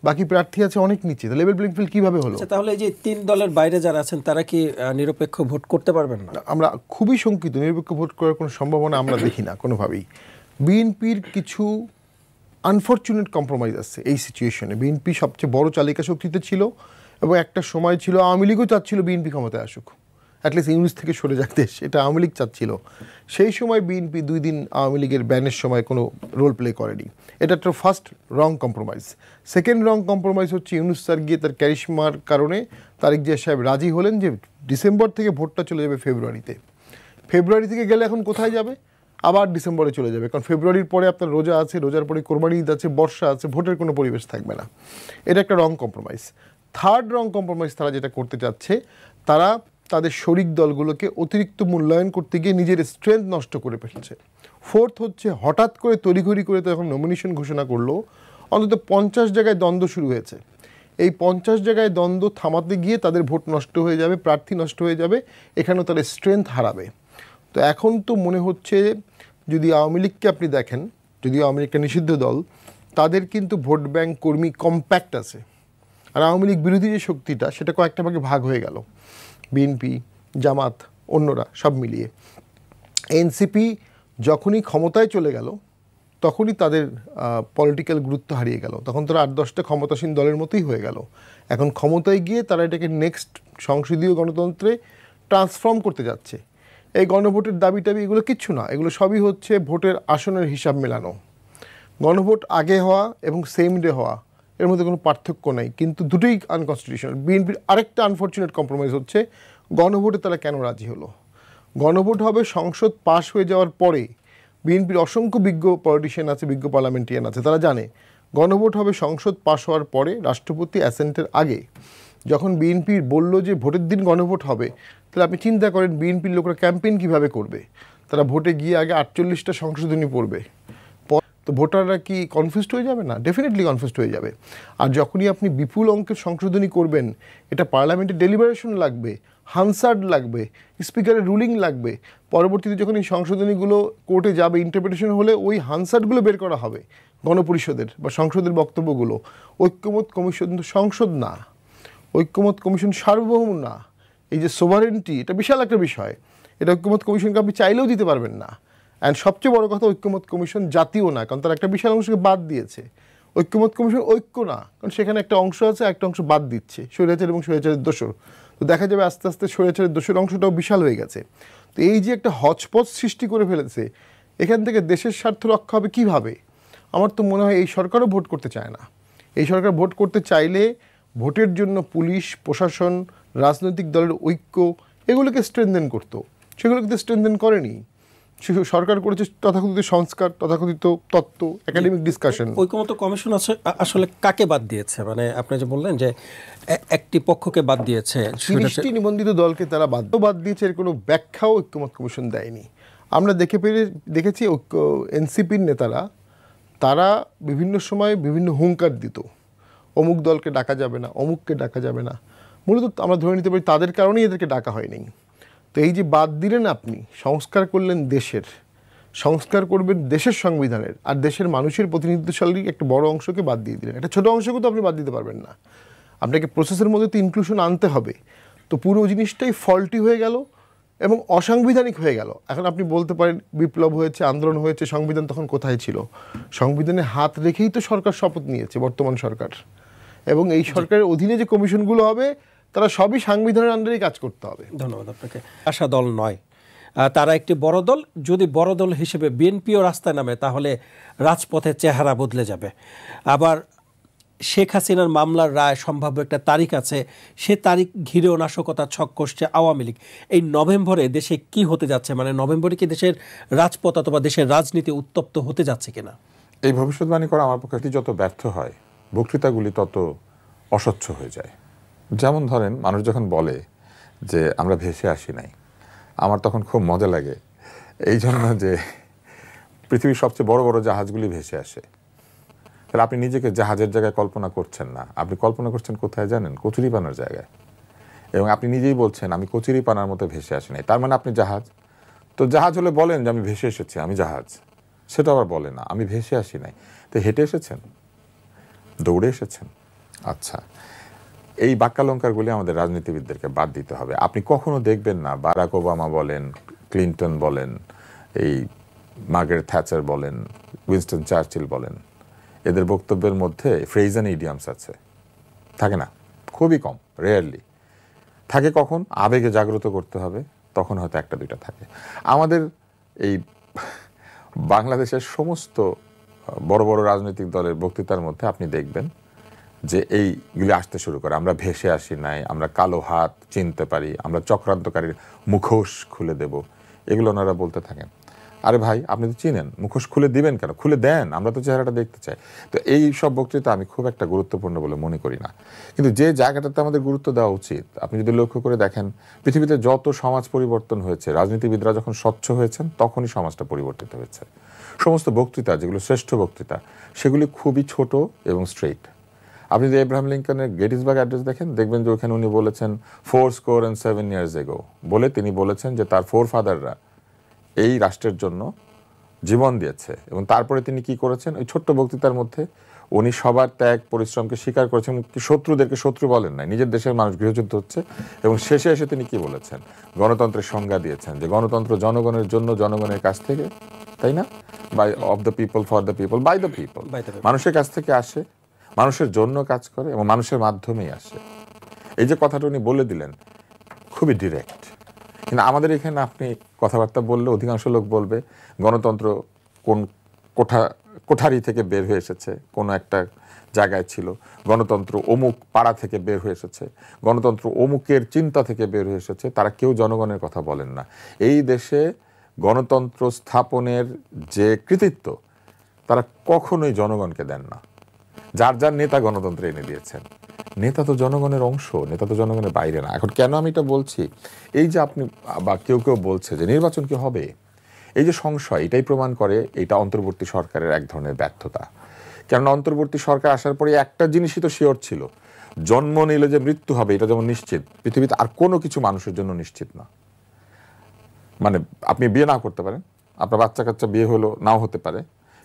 বাকি প্রার্থী আছে অনেক নিচে, লেভেল প্লেইং ফিল্ড কীভাবে হলো? তাহলে এই যে 3 দলের বাইরে যারা আছেন তারা কি নিরপেক্ষ ভোট করতে পারবেন না? আমরা খুবই শঙ্কিত, নিরপেক্ষ ভোট করার কোনো সম্ভাবনা আমরা দেখি না কোনোভাবেই। বিএনপির কিছু আনফর্চুনেট কম্প্রোমাইজ আছে এই সিচুয়েশনে। বিএনপি সবচেয়ে বড় চালিকা শক্তিতে ছিল, এবং একটা সময় ছিল আওয়ামী লীগও চাচ্ছিল বিএনপি ক্ষমতায় আসুক, অ্যাটলিস্ট ইউনিস থেকে সরে যাক দেশ, এটা আওয়ামী লীগ চাচ্ছিল। সেই সময় বিএনপি 2 দিন আওয়ামী লীগের ব্যানের সময় কোনো রোল প্লে করেনি। এটা একটা ফার্স্ট রং কম্প্রোমাইজ। সেকেন্ড রং কম্প্রোমাইজ হচ্ছে ইউনুস স্যার গিয়ে তার ক্যারিশমার কারণে তারেক জিয়া সাহেব রাজি হলেন যে ডিসেম্বর থেকে ভোটটা চলে যাবে ফেব্রুয়ারিতে। ফেব্রুয়ারি থেকে গেলে এখন কোথায় যাবে? আবার ডিসেম্বরে চলে যাবে, কারণ ফেব্রুয়ারির পরে আপনার রোজা আছে, রোজার পরে কোরবানি ঈদ আছে, বর্ষা আছে, ভোটের কোনো পরিবেশ থাকবে না। এটা একটা রং কম্প্রোমাইজ। থার্ড রং কম্প্রোমাইজ তারা যেটা করতে চাচ্ছে, তারা তাদের শরিক দলগুলোকে অতিরিক্ত মূল্যায়ন করতে গিয়ে নিজের স্ট্রেংথ নষ্ট করে ফেলছে। ফোর্থ হচ্ছে হঠাৎ করে তড়িঘড়ি করে তো এখন নমিনেশন ঘোষণা করলো, অন্তত 50 জায়গায় দ্বন্দ্ব শুরু হয়েছে। এই 50 জায়গায় দ্বন্দ্ব থামাতে গিয়ে তাদের ভোট নষ্ট হয়ে যাবে, প্রার্থী নষ্ট হয়ে যাবে, এখানেও তাদের স্ট্রেংথ হারাবে। তো এখন তো মনে হচ্ছে যদি আওয়ামী লীগকে আপনি দেখেন, যদিও আওয়ামী লীগটা নিষিদ্ধ দল, তাদের কিন্তু ভোট ব্যাংক কর্মী কম্প্যাক্ট আছে। আর আওয়ামী লীগ বিরোধী যে শক্তিটা সেটা কয়েকটা ভাগে ভাগ হয়ে গেল, বিএনপি, জামাত, অন্যরা সব মিলিয়ে। এনসিপি যখনই ক্ষমতায় চলে গেল তখনই তাদের পলিটিক্যাল গুরুত্ব হারিয়ে গেল, তখন তারা 8-10টা ক্ষমতাসীন দলের মতোই হয়ে গেল। এখন ক্ষমতায় গিয়ে তারা এটাকে নেক্সট সংসদীয় গণতন্ত্রে ট্রান্সফর্ম করতে যাচ্ছে। এই গণভোটের দাবি টাবি এগুলো কিচ্ছু না, এগুলো সবই হচ্ছে ভোটের আসনের হিসাব মেলানো। গণভোট আগে হওয়া এবং সেম ডে হওয়া এর মধ্যে কোনো পার্থক্য নেই, কিন্তু দুটোই আনকনস্টিটিউশনাল। বিএনপির আরেকটা আনফর্চুনেট কম্প্রোমাইজ হচ্ছে গণভোটে তারা কেন রাজি হলো। গণভোট হবে সংসদ পাশ হয়ে যাওয়ার পরে। বিএনপির অসংখ্য বিজ্ঞ পলিটিশিয়ান আছে, বিজ্ঞ পার্লামেন্টারিয়ান আছে, তারা জানে গণভোট হবে সংসদ পাশ হওয়ার পরে, রাষ্ট্রপতি অ্যাসেন্টের আগে। যখন বিএনপি বলল যে ভোটের দিন গণভোট হবে, তাহলে আপনি চিন্তা করেন বিএনপির লোকরা ক্যাম্পেইন কীভাবে করবে। তারা ভোটে গিয়ে আগে 48টা সংশোধনী পড়বে, তো ভোটাররা কি কনফিউজড হয়ে যাবে না? ডেফিনেটলি কনফিউজড হয়ে যাবে। আর যখনই আপনি বিপুল অঙ্কের সংশোধনী করবেন, এটা পার্লামেন্টে ডেলিবারেশন লাগবে, হানসার্ড লাগবে, স্পিকারের রুলিং লাগবে। পরবর্তীতে যখন এই সংশোধনীগুলো কোর্টে যাবে, ইন্টারপ্রিটেশন হলে ওই হানসার্ডগুলো বের করা হবে গণপরিষদের বা সংসদের বক্তব্যগুলো। ঐক্যমত কমিশন তো সংসদ না, ঐক্যমত কমিশন সার্বভৌম না। এই যে সোভারেন্টি, এটা বিশাল একটা বিষয়। এটা ঐক্যমত কমিশনকে আপনি চাইলেও দিতে পারবেন না। অ্যান্ড সবচেয়ে বড় কথা, ঐক্যমত কমিশন জাতীয় না, কারণ তারা একটা বিশাল অংশকে বাদ দিয়েছে। ঐক্যমত কমিশন ঐক্য না, কারণ সেখানে একটা অংশ আছে, একটা অংশ বাদ দিচ্ছে, স্বৈরাচার এবং স্বৈরাচারের দোসর। তো দেখা যাবে আস্তে আস্তে স্বৈরাচারের দোসর অংশটাও বিশাল হয়ে গেছে। তো এই যে একটা হচপচ সৃষ্টি করে ফেলেছে, এখান থেকে দেশের স্বার্থ রক্ষা হবে কীভাবে? আমার তো মনে হয় এই সরকারও ভোট করতে চায় না। এই সরকার ভোট করতে চাইলে ভোটের জন্য পুলিশ, প্রশাসন, রাজনৈতিক দলের ঐক্য এগুলোকে স্ট্রেনদেন করতো, সেগুলোকে তো স্ট্রেনদেন করেনি। সরকার করেছে তথাকথিত সংস্কার, তথাকথিত তত্ত্ব, একাডেমিক ডিসকাশন। ঐকমত্য কমিশন আসলে কাকে বাদ দিয়েছে? মানে আপনি যে বললেন যে একটি পক্ষকে বাদ দিয়েছে, 30টি নিবন্ধিত দলকে তারা বাদ দিয়েছে, এর কোনো ব্যাখ্যাও ঐক্যমত কমিশন দেয়নি। আমরা দেখেছি এনসিপির নেতারা তারা বিভিন্ন সময় বিভিন্ন হুঙ্কার দিত, অমুক দলকে ডাকা যাবে না, অমুককে ডাকা যাবে না। মূলত আমরা ধরে নিতে পারি তাদের কারণেই এদেরকে ডাকা হয়নি। তো এই যে বাদ দিলেন, আপনি সংস্কার করলেন দেশের, সংস্কার করবেন দেশের সংবিধানের, আর দেশের মানুষের প্রতিনিধিত্বশালী একটা বড় অংশকে বাদ দিয়ে দিলেন। একটা ছোটো অংশকে তো আপনি বাদ দিতে পারবেন না, আপনাকে প্রসেসের মধ্যে তো ইনক্লুশন আনতে হবে। তো পুরো জিনিসটাই ফল্টি হয়ে গেল এবং অসাংবিধানিক হয়ে গেল। এখন আপনি বলতে পারেন বিপ্লব হয়েছে, আন্দোলন হয়েছে, সংবিধান তখন কোথায় ছিল? সংবিধানে হাত রেখেই তো সরকার শপথ নিয়েছে, বর্তমান সরকার। এবং এই সরকারের অধীনে যে কমিশনগুলো হবে তারা সবই সাংবিধানের আন্ডারেই কাজ করতে হবে। ধন্যবাদ আপনাকে। আশা দল নয়, তারা একটি বড় দল। যদি বড় দল হিসেবে বিএনপিও রাস্তায় নামে, তাহলে রাজপথের চেহারা বদলে যাবে। আবার শেখ হাসিনার মামলার রায় সম্ভাব্য একটা তারিখ আছে, সে তারিখ ঘিরেও নাশকতা ছক কষছে আওয়ামী লীগ। এই নভেম্বরে দেশে কি হতে যাচ্ছে? মানে নভেম্বরে কি দেশের রাজপথ অথবা দেশের রাজনীতি উত্তপ্ত হতে যাচ্ছে কিনা? এই ভবিষ্যৎবাণী করা আমার পক্ষে যত ব্যর্থ হয়, বক্তৃতাগুলি তত অস্বচ্ছ হয়ে যায়। যেমন ধরেন, মানুষ যখন বলে যে আমরা ভেসে আসি নাই, আমার তখন খুব মজা লাগে, এই জন্য যে পৃথিবীর সবচেয়ে বড় বড় জাহাজগুলি ভেসে আসে। তাহলে আপনি নিজেকে জাহাজের জায়গায় কল্পনা করছেন না, আপনি কল্পনা করছেন কোথায় জানেন? কচুরিপানার জায়গায়। এবং আপনি নিজেই বলছেন আমি কচুরিপানার মতো ভেসে আসি নাই, তার মানে আপনি জাহাজ। তো জাহাজ হলে বলেন যে আমি ভেসে এসেছি, আমি জাহাজ। সেটা আবার বলে না, আমি ভেসে আসি নাই। তো হেঁটে এসেছেন, দৌড়ে এসেছেন। আচ্ছা, এই বাক্যালঙ্কারগুলি আমাদের রাজনীতিবিদদেরকে বাদ দিতে হবে। আপনি কখনো দেখবেন না বারাক ওবামা বলেন, ক্লিন্টন বলেন, এই মার্গারেট থ্যাচার বলেন, উইনস্টন চার্চিল বলেন, এদের বক্তব্যের মধ্যে ফ্রেজ অ্যান্ড ইডিয়ামস আছে? থাকে না, খুবই কম, রেয়ারলি থাকে। কখন আবেগে জাগ্রত করতে হবে তখন হয়তো একটা দুইটা থাকে। আমাদের এই বাংলাদেশের সমস্ত বড় বড় রাজনৈতিক দলের বক্তৃতার মধ্যে আপনি দেখবেন যে এইগুলি আসতে শুরু করে, আমরা ভেসে আসি নাই, আমরা কালো হাত চিনতে পারি, আমরা চক্রান্তকারীর মুখোশ খুলে দেব, এগুলো ওনারা বলতে থাকেন। আরে ভাই আপনি তো চিনেন, মুখোশ খুলে দিবেন কেন? খুলে দেন, আমরা তো চেহারাটা দেখতে চাই। তো এই সব বক্তৃতা আমি খুব একটা গুরুত্বপূর্ণ বলে মনে করি না। কিন্তু যে জায়গাটাতে আমাদের গুরুত্ব দেওয়া উচিত, আপনি যদি লক্ষ্য করে দেখেন পৃথিবীতে যত সমাজ পরিবর্তন হয়েছে, রাজনীতিবিদরা যখন স্বচ্ছ হয়েছেন তখনই সমাজটা পরিবর্তিত হয়েছে। সমস্ত বক্তৃতা যেগুলো শ্রেষ্ঠ বক্তৃতা সেগুলি খুবই ছোট এবং স্ট্রেইট। আপনি যদি এব্রাহাম লিঙ্কনের গেটিসবার্গ অ্যাড্রেস দেখেন, দেখবেন যে ওখানে উনি বলেছেন 4 years ago বলে তিনি বলেছেন যে তার ফোরফাদাররা এই রাষ্ট্রের জন্য জীবন দিয়েছে। এবং তারপরে তিনি কি করেছেন, ওই ছোট্ট বক্তৃতার মধ্যে উনি সবার ত্যাগ পরিশ্রমকে স্বীকার করেছেন, শত্রুদেরকে শত্রু বলেন নাই, নিজের দেশের মানুষ গৃহযুদ্ধ হচ্ছে। এবং শেষে এসে তিনি কি বলেছেন, গণতন্ত্রের সংজ্ঞা দিয়েছেন যে গণতন্ত্র জনগণের জন্য, জনগণের কাছ থেকে, তাই না, by of the people, for the people, by the people, মানুষের কাছ থেকে আসে, মানুষের জন্য কাজ করে এবং মানুষের মাধ্যমেই আসে। এই যে কথাটা উনি বলে দিলেন খুবই ডিরেক্ট। কিন্তু আমাদের এখানে আপনি কথাবার্তা বললে অধিকাংশ লোক বলবে গণতন্ত্র কোন কোঠারি থেকে বের হয়ে এসেছে, কোনো একটা জায়গায় ছিল, গণতন্ত্র অমুক পাড়া থেকে বের হয়ে এসেছে, গণতন্ত্র অমুকের চিন্তা থেকে বের হয়ে এসেছে। তারা কেউ জনগণের কথা বলেন না। এই দেশে গণতন্ত্র স্থাপনের যে কৃতিত্ব তারা কখনোই জনগণকে দেন না। যার যার নেতা গণতন্ত্র এনে দিয়েছেন। নেতা তো জনগণের অংশ, নেতা তো জনগণের বাইরে না। এখন কেন আমি এটা বলছি, এই যে আপনি বা কেউ কেউ বলছে যে নির্বাচন কি হবে, এই যে সংশয়, এটাই প্রমাণ করে এটা অন্তর্বর্তী সরকারের এক ধরনের ব্যর্থতা। কেননা অন্তর্বর্তী সরকার আসার পরে একটা জিনিসই তো শিওর ছিল, জন্ম নিলে যে মৃত্যু হবে এটা যেমন নিশ্চিত, পৃথিবীতে আর কোনো কিছু মানুষের জন্য নিশ্চিত না। মানে আপনি বিয়ে না করতে পারেন, আপনার বাচ্চা কাচ্চা বিয়ে হলো নাও হতে পারে,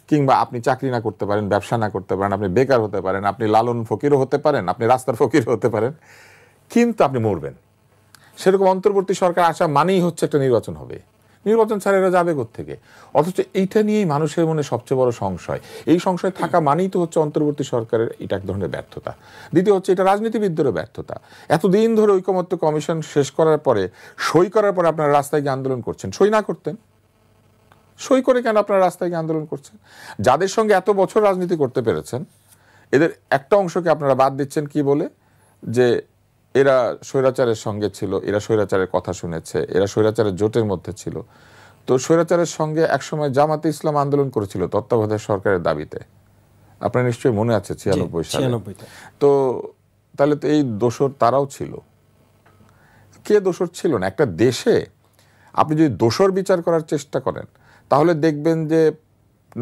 কিংবা আপনি চাকরি না করতে পারেন, ব্যবসা না করতে পারেন, আপনি বেকার হতে পারেন, আপনি লালন ফকিরও হতে পারেন, আপনি রাস্তার ফকিরও হতে পারেন, কিন্তু আপনি মরবেন। সেরকম অন্তর্বর্তী সরকার আসা মানেই হচ্ছে একটা নির্বাচন হবে। নির্বাচন ছাড়া এরা যাবে কোত্থেকে? অথচ এইটা নিয়েই মানুষের মনে সবচেয়ে বড় সংশয়। এই সংশয় থাকা মানেই তো হচ্ছে অন্তর্বর্তী সরকারের এটা এক ধরনের ব্যর্থতা। দ্বিতীয় হচ্ছে এটা রাজনীতিবিদদেরও ব্যর্থতা। এতদিন ধরে ঐকমত্য কমিশন শেষ করার পরে, সই করার পরে আপনারা রাস্তায় গিয়ে আন্দোলন করছেন। সই না করতেন, সই করে কেন আপনারা রাস্তায় গিয়ে আন্দোলন করছেন? যাদের সঙ্গে এত বছর রাজনীতি করতে পেরেছেন, এদের একটা অংশকে আপনারা বাদ দিচ্ছেন কি বলে, যে এরা স্বৈরাচারের সঙ্গে ছিল, এরা স্বৈরাচারের কথা শুনেছে, এরা স্বৈরাচারের জোটের মধ্যে ছিল। তো স্বৈরাচারের সঙ্গে একসময় জামাতে ইসলাম আন্দোলন করেছিল তত্ত্বাবধায়ক সরকারের দাবিতে, আপনার নিশ্চয়ই মনে আছে 96 সালে। তো তাহলে তো এই দোসর তারাও ছিল। কে দোসর ছিল না? একটা দেশে আপনি যদি দোসর বিচার করার চেষ্টা করেন তাহলে দেখবেন যে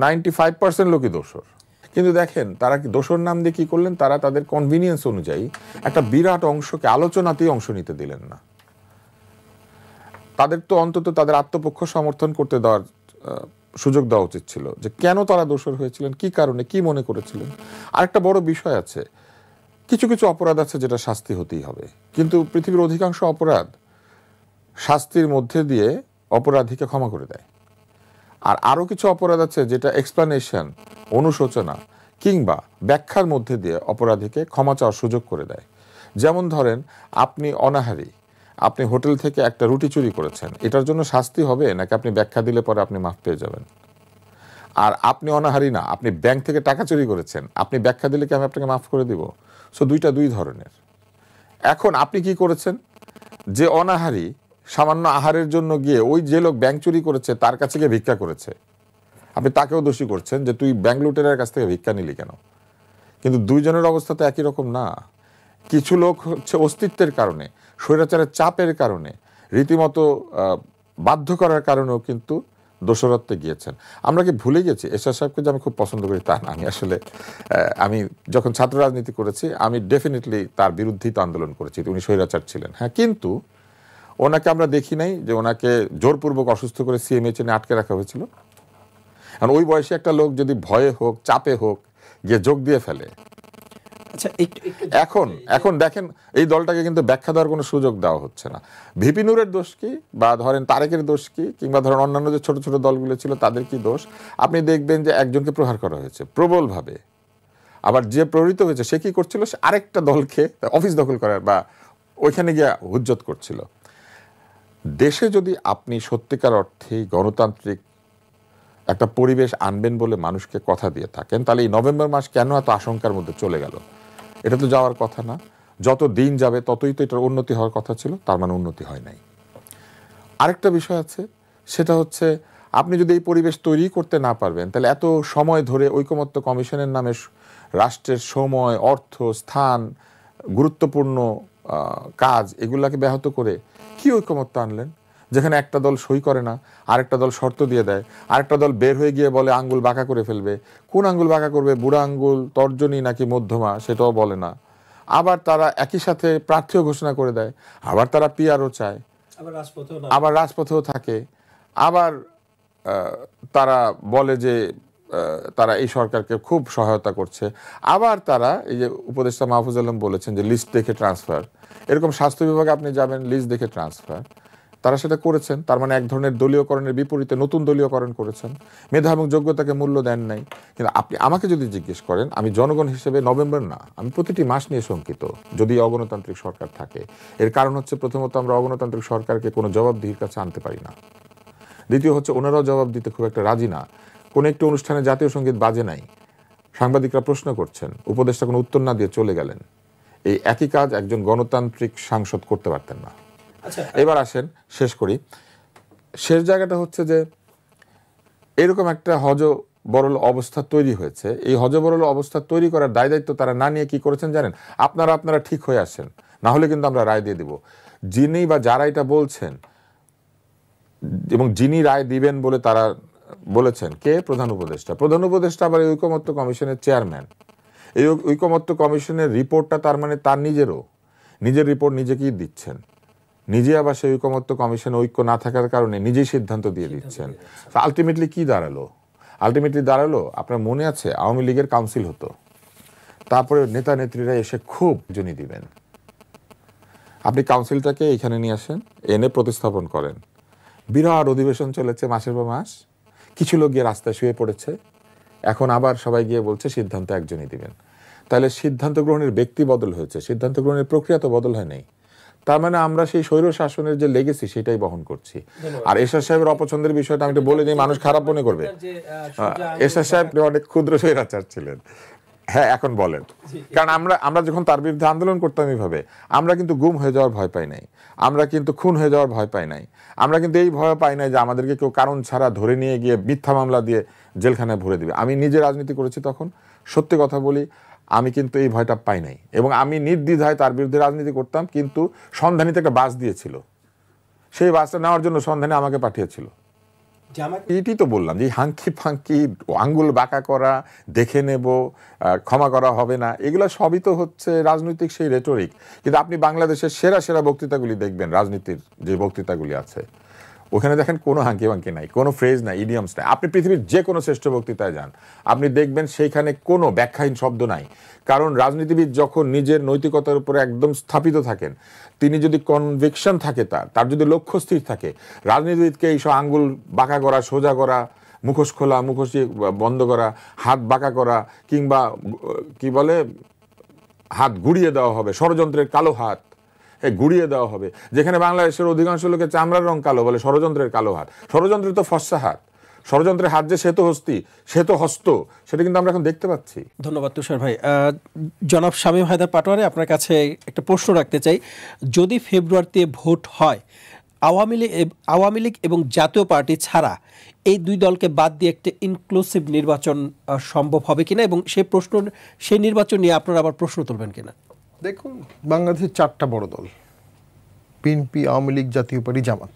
95% লোকই দোসর। কিন্তু দেখেন তারা কি দোসর নাম দিয়ে কি করলেন, তারা তাদের কনভিনিয়েন্স অনুযায়ী একটা বিরাট অংশকে আলোচনাতেই অংশ নিতে দিলেন না। তাদের তো অন্তত তাদের আত্মপক্ষ সমর্থন করতে দেওয়ার সুযোগ দেওয়া উচিত ছিল, যে কেন তারা দোসর হয়েছিলেন, কি কারণে, কি মনে করেছিলেন। আরেকটা বড় বিষয় আছে, কিছু কিছু অপরাধ আছে যেটা শাস্তি হতেই হবে, কিন্তু পৃথিবীর অধিকাংশ অপরাধ শাস্তির মধ্যে দিয়ে অপরাধীকে ক্ষমা করে দেয়। আর আরও কিছু অপরাধ আছে যেটা এক্সপ্লানেশন, অনুশোচনা কিংবা ব্যাখ্যার মধ্যে দিয়ে অপরাধীকে ক্ষমা চাওয়ার সুযোগ করে দেয়। যেমন ধরেন আপনি অনাহারী, আপনি হোটেল থেকে একটা রুটি চুরি করেছেন, এটার জন্য শাস্তি হবে নাকি আপনি ব্যাখ্যা দিলে পরে আপনি মাফ পেয়ে যাবেন? আর আপনি অনাহারী না, আপনি ব্যাংক থেকে টাকা চুরি করেছেন, আপনি ব্যাখ্যা দিলে কি আমি আপনাকে মাফ করে দিব? সো দুইটা দুই ধরনের। এখন আপনি কি করেছেন, যে অনাহারী সামান্য আহারের জন্য গিয়ে ওই যে লোক ব্যাংক চুরি করেছে তার কাছে গিয়ে ভিক্ষা করেছে, আপনি তাকেও দোষী করছেন যে তুই ব্যাংক লুটেরার কাছ থেকে ভিক্ষা নিলি কেন। কিন্তু দুইজনের অবস্থা তো একই রকম না। কিছু লোক হচ্ছে অস্তিত্বের কারণে, স্বৈরাচারের চাপের কারণে, রীতিমতো বাধ্য করার কারণেও কিন্তু দোষরত্বে গিয়েছেন। আমরা কি ভুলে গেছি এরশাদ সাহেবকে যে আমি খুব পছন্দ করি তা না। আমি আসলে আমি যখন ছাত্র রাজনীতি করেছি আমি ডেফিনেটলি তার বিরুদ্ধেই তো আন্দোলন করেছি, উনি স্বৈরাচার ছিলেন, হ্যাঁ, কিন্তু ওনাকে আমরা দেখি নাই যে ওনাকে জোরপূর্বক অসুস্থ করে সিএমএইচ এনে আটকে রাখা হয়েছিল। কারণ ওই বয়সে একটা লোক যদি ভয়ে হোক, চাপে হোক, গিয়ে যোগ দিয়ে ফেলে। আচ্ছা, এখন দেখেন এই দলটাকে কিন্তু ব্যাখ্যা দেওয়ার কোনো সুযোগ দেওয়া হচ্ছে না। ভিপি নূরের দোষ কি, বা ধরেন তারেকের দোষ কি, কিংবা ধরেন অন্যান্য যে ছোট ছোট দলগুলো ছিল তাদের কি দোষ? আপনি দেখবেন যে একজনকে প্রহার করা হয়েছে প্রবলভাবে, আবার যে প্রহৃত হয়েছে সে কি করছিল, সে আরেকটা দলকে অফিস দখল করার বা ওইখানে গিয়ে হুজ্জত করছিল। দেশে যদি আপনি সত্যিকার অর্থেই গণতান্ত্রিক একটা পরিবেশ আনবেন বলে মানুষকে কথা দিয়ে থাকেন, তাহলে এই নভেম্বর মাস কেন এত আশঙ্কার মধ্যে চলে গেল? এটা তো যাওয়ার কথা না। যত দিন যাবে ততই তো এটার উন্নতি হওয়ার কথা ছিল, তার মানে উন্নতি হয় নাই। আরেকটা বিষয় আছে, সেটা হচ্ছে আপনি যদি এই পরিবেশ তৈরি করতে না পারবেন, তাহলে এত সময় ধরে ঐকমত্য কমিশনের নামে রাষ্ট্রের সময়, অর্থ, স্থান, গুরুত্বপূর্ণ কাজ এগুলাকে ব্যাহত করে কি ঐকমত্য আনলেন, যেখানে একটা দল সই করে না, আরেকটা দল শর্ত দিয়ে দেয়, আরেকটা দল বের হয়ে গিয়ে বলে আঙ্গুল বাঁকা করে ফেলবে। কোন আঙ্গুল বাঁকা করবে, বুড়া আঙ্গুল, তর্জনী নাকি মধ্যমা, সেটাও বলে না। আবার তারা একই সাথে প্রার্থীও ঘোষণা করে দেয়, আবার তারা পিআরও চায়, আবার রাজপথেও থাকে, আবার তারা বলে যে তারা এই সরকারকে খুব সহায়তা করছে, আবার তারা এই যে উপদেষ্টা মাহফুজ আলম বলেছেন যে লিস্ট দেখে ট্রান্সফার, এরকম স্বাস্থ্য বিভাগে আপনি যাবেন লিস্ট দেখে ট্রান্সফার, তারা সেটা করেছেন। তার মানে এক ধরনের দলীয়করণের বিপরীতে নতুন দলীয়করণ করেছেন, মেধা এবং যোগ্যতাকে মূল্য দেন নাই। কিন্তু আপনি আমাকে যদি জিজ্ঞেস করেন, আমি জনগণ হিসেবে নভেম্বর না, আমি প্রতিটি মাস নিয়ে শঙ্কিত যদি অগণতান্ত্রিক সরকার থাকে। এর কারণ হচ্ছে প্রথমত আমরা অগণতান্ত্রিক সরকারকে কোনো জবাবদিহির কাছে আনতে পারি না, দ্বিতীয় হচ্ছে ওনারাও জবাব দিতে খুব একটা রাজি না। কোনো একটি অনুষ্ঠানে জাতীয় সঙ্গীত বাজে নাই, সাংবাদিকরা প্রশ্ন করছেন, উপদেষ্টা কোনো উত্তর না দিয়ে চলে গেলেন। এই একই কাজ একজন গণতান্ত্রিক সাংসদ করতে পারতেন না। এবার আসেন, শেষ করি। শেষ জায়গাটা হচ্ছে যে এরকম একটা হযবরল অবস্থা তৈরি হয়েছে। এই হযবরল অবস্থা তৈরি করার দায় দায়িত্ব তারা না নিয়ে কি করেছেন জানেন? আপনারা ঠিক হয়ে আসেন, না হলে কিন্তু আমরা রায় দিয়ে দিব। যিনি বা যারা এটা বলছেন এবং যিনি রায় দিবেন বলে তারা বলেছেন, কে? প্রধান উপদেষ্টা। প্রধান উপদেষ্টা আবার এই ঐকমত্য কমিশনের চেয়ারম্যান। এই ঐকমত্য কমিশনের রিপোর্টটা তার মানে তার নিজের রিপোর্ট নিজেকেই দিচ্ছেন, নিজে আবার সেই ঐকমত্য কমিশনে ঐক্য না থাকার কারণে নিজেই সিদ্ধান্ত দিয়ে দিচ্ছেন। আলটিমেটলি কি দাঁড়ালো? আপনার মনে আছে আওয়ামী লীগের কাউন্সিল হতো, তারপরে নেতা নেত্রীরা এসে খুব জনি দিবেন। আপনি কাউন্সিলটাকে এখানে নিয়ে আসেন, এনে প্রতিস্থাপন করেন, বিরাট অধিবেশন চলেছে মাসের পর মাস, কিছু লোক গিয়ে রাস্তায় শুয়ে পড়েছে, এখন আবার সবাই গিয়ে বলছে সিদ্ধান্ত একজনই দিবেন। তাহলে সিদ্ধান্ত গ্রহণের ব্যক্তি বদল হয়েছে, সিদ্ধান্ত গ্রহণের প্রক্রিয়া তো বদল হয় নাই। তার মানে আমরা সেই স্বৈর শাসনের যে লেগেছি সেটাই বহন করছি। আর এরশাদ সাহেবের অপছন্দের বিষয়টা আমি বলে দিই, মানুষ খারাপ মনে করবে। এরশাদ সাহেব অনেক ক্ষুদ্র স্বৈরাচার ছিলেন। হ্যাঁ, এখন বলেন, কারণ আমরা যখন তার বিরুদ্ধে আন্দোলন করতাম এইভাবে, আমরা কিন্তু গুম হয়ে যাওয়ার ভয় পাই নাই, আমরা কিন্তু খুন হয়ে যাওয়ার ভয় পাই নাই, আমরা কিন্তু এই ভয় পাই নাই যে আমাদেরকে কেউ কারণ ছাড়া ধরে নিয়ে গিয়ে মিথ্যা মামলা দিয়ে জেলখানায় ভরে দিবে। আমি নিজে রাজনীতি করেছি তখন, সত্যি কথা বলি, আমি কিন্তু এই ভয়টা পাই নাই এবং আমি নির্দ্বিধায় তার বিরুদ্ধে রাজনীতি করতাম। কিন্তু সন্ধানীতে একটা বাস দিয়েছিল, সেই বাসটা নেওয়ার জন্য সন্ধানী আমাকে পাঠিয়েছিল। এটি তো বললাম যে হাঙ্কি ফাঙ্কি, আঙ্গুল বাঁকা করা, দেখে নেব, ক্ষমা করা হবে না, এগুলো সবই তো হচ্ছে রাজনৈতিক সেই রেটরিক। কিন্তু আপনি বাংলাদেশের সেরা বক্তৃতাগুলি দেখবেন, রাজনীতির যে বক্তৃতাগুলি আছে ওখানে দেখেন কোনো হাঙ্কি ফাঙ্কি নাই, কোনো ফ্রেজ নাই, ইডিয়মস নাই। আপনি পৃথিবীর যে কোনো শ্রেষ্ঠ বক্তৃতায় যান, আপনি দেখবেন সেইখানে কোনো ব্যাখ্যাহীন শব্দ নাই। কারণ রাজনীতিবিদ যখন নিজের নৈতিকতার উপরে একদম স্থাপিত থাকেন, তিনি যদি কনভিকশন থাকে, তার যদি লক্ষ্য স্থির থাকে, রাজনীতিবিদকে এইসব আঙ্গুল বাঁকা করা, সোজা করা, মুখোশ খোলা, মুখোশ বন্ধ করা, হাত বাঁকা করা, কিংবা কি বলে হাত গুড়িয়ে দেওয়া হবে, ষড়যন্ত্রের কালো হাত গুড়িয়ে দেওয়া হবে। যেখানে বাংলাদেশের অধিকাংশ লোকের চামড়ার রং কালো বলে ষড়যন্ত্রের কালো হাত, ষড়যন্ত্রের তো ফর্সা হাত, ষড়যন্ত্রের হাত যে সে তো হস্ত, সেটা কিন্তু আমরা এখন দেখতে পাচ্ছি। ধন্যবাদ তুষার ভাই। জনাব শামীম হায়দার পাটোয়ারি, আপনার কাছে একটা প্রশ্ন রাখতে চাই। যদি ফেব্রুয়ারিতে ভোট হয়, আওয়ামী লীগ এবং জাতীয় পার্টি ছাড়া এই দুই দলকে বাদ দিয়ে একটা ইনক্লুসিভ নির্বাচন সম্ভব হবে কিনা, এবং সেই নির্বাচন নিয়ে আপনারা আবার প্রশ্ন তুলবেন কিনা? দেখুন, বাংলাদেশের 4টা বড় দল, বিএনপি, আওয়ামী লীগ, জাতীয় পার্টি, জামাত।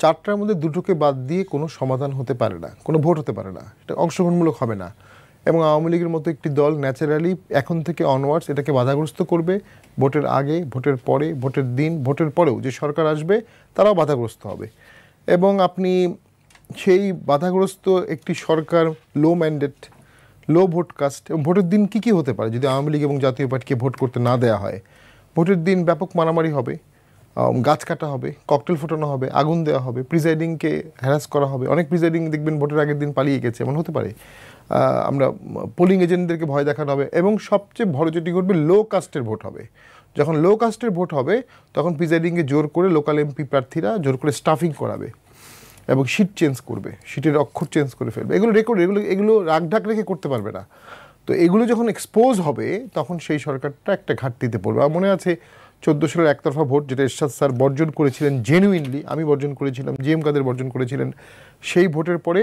4টার মধ্যে দুটোকে বাদ দিয়ে কোনো সমাধান হতে পারে না, কোনো ভোট হতে পারে না, এটা অংশগ্রহণমূলক হবে না। এবং আওয়ামী লীগের মতো একটি দল ন্যাচারালি এখন থেকে অনওয়ার্ডস এটাকে বাধাগ্রস্ত করবে। ভোটের আগে, ভোটের পরে, ভোটের দিন, ভোটের পরেও যে সরকার আসবে তারাও বাধাগ্রস্ত হবে। এবং আপনি সেই বাধাগ্রস্ত একটি সরকার, লো ম্যান্ডেট, লো ভোট কাস্ট, এবং ভোটের দিন কী হতে পারে যদি আওয়ামী লীগ এবং জাতীয় পার্টিকে ভোট করতে না দেওয়া হয়? ভোটের দিন ব্যাপক মারামারি হবে, গাছ কাটা হবে, ককটেল ফোটানো হবে, আগুন দেওয়া হবে, প্রিজাইডিংকে হ্যারাস করা হবে। অনেক প্রিজাইডিং দেখবেন ভোটের আগের দিন পালিয়ে গেছে, এমন হতে পারে। আমরা পোলিং এজেন্টদেরকে ভয় দেখানো হবে। এবং সবচেয়ে বড় যেটি ঘটবে, লো কাস্টের ভোট হবে। যখন লো কাস্টের ভোট হবে তখন প্রিজাইডিংকে জোর করে লোকাল এমপি প্রার্থীরা জোর করে স্টাফিং করাবে এবং সিট চেঞ্জ করবে, সিটের অক্ষর চেঞ্জ করে ফেলবে। এগুলো রাগঢাক রেখে করতে পারবে না। তো এগুলো যখন এক্সপোজ হবে তখন সেই সরকারটা একটা ঘাটতিতে পড়বে। আমার মনে আছে 14 সালের একতরফা ভোট, যেটা এরশাদ স্যার বর্জন করেছিলেন জেনুইনলি, আমি বর্জন করেছিলাম, জিএম কাদের বর্জন করেছিলেন, সেই ভোটের পরে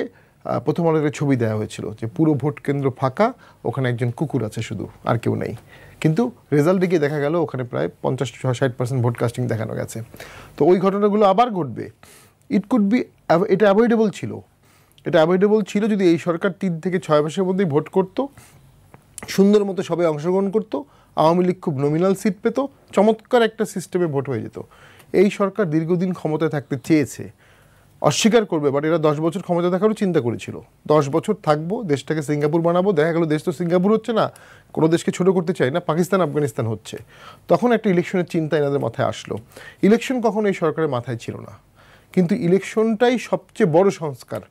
প্রথম আলোতে ছবি দেওয়া হয়েছিল যে পুরো ভোট কেন্দ্র ফাঁকা, ওখানে একজন কুকুর আছে শুধু, আর কেউ নেই। কিন্তু রেজাল্টে গিয়ে দেখা গেল ওখানে প্রায় 50-60% ভোট কাস্টিং দেখানো গেছে। তো ওই ঘটনাগুলো আবার ঘটবে। ইট কুড বি, এটা অ্যাভয়েডেবল ছিল, এটা অ্যাভয়েডেবল ছিল যদি এই সরকার 3 থেকে 6 মাসের মধ্যেই ভোট করতো, সুন্দর মতো সবাই অংশগ্রহণ করতো, আওয়ামী লীগ খুব নমিনাল সিট পেত, চমৎকার একটা সিস্টেমে ভোট হয়ে যেত। এই সরকার দীর্ঘদিন ক্ষমতায় থাকতে চেয়েছে, অস্বীকার করবে, বাট এরা 10 বছর ক্ষমতা থাকারও চিন্তা করেছিল। 10 বছর থাকবো, দেশটাকে সিঙ্গাপুর বানাবো, দেখা গেল দেশ তো সিঙ্গাপুর হচ্ছে না, কোনো দেশকে ছোট করতে চাই না, পাকিস্তান আফগানিস্তান হচ্ছে। তখন একটা ইলেকশনের চিন্তা এনাদের মাথায় আসলো। ইলেকশন কখনো এই সরকারের মাথায় ছিল না, কিন্তু ইলেকশনটাই সবচেয়ে বড় সংস্কার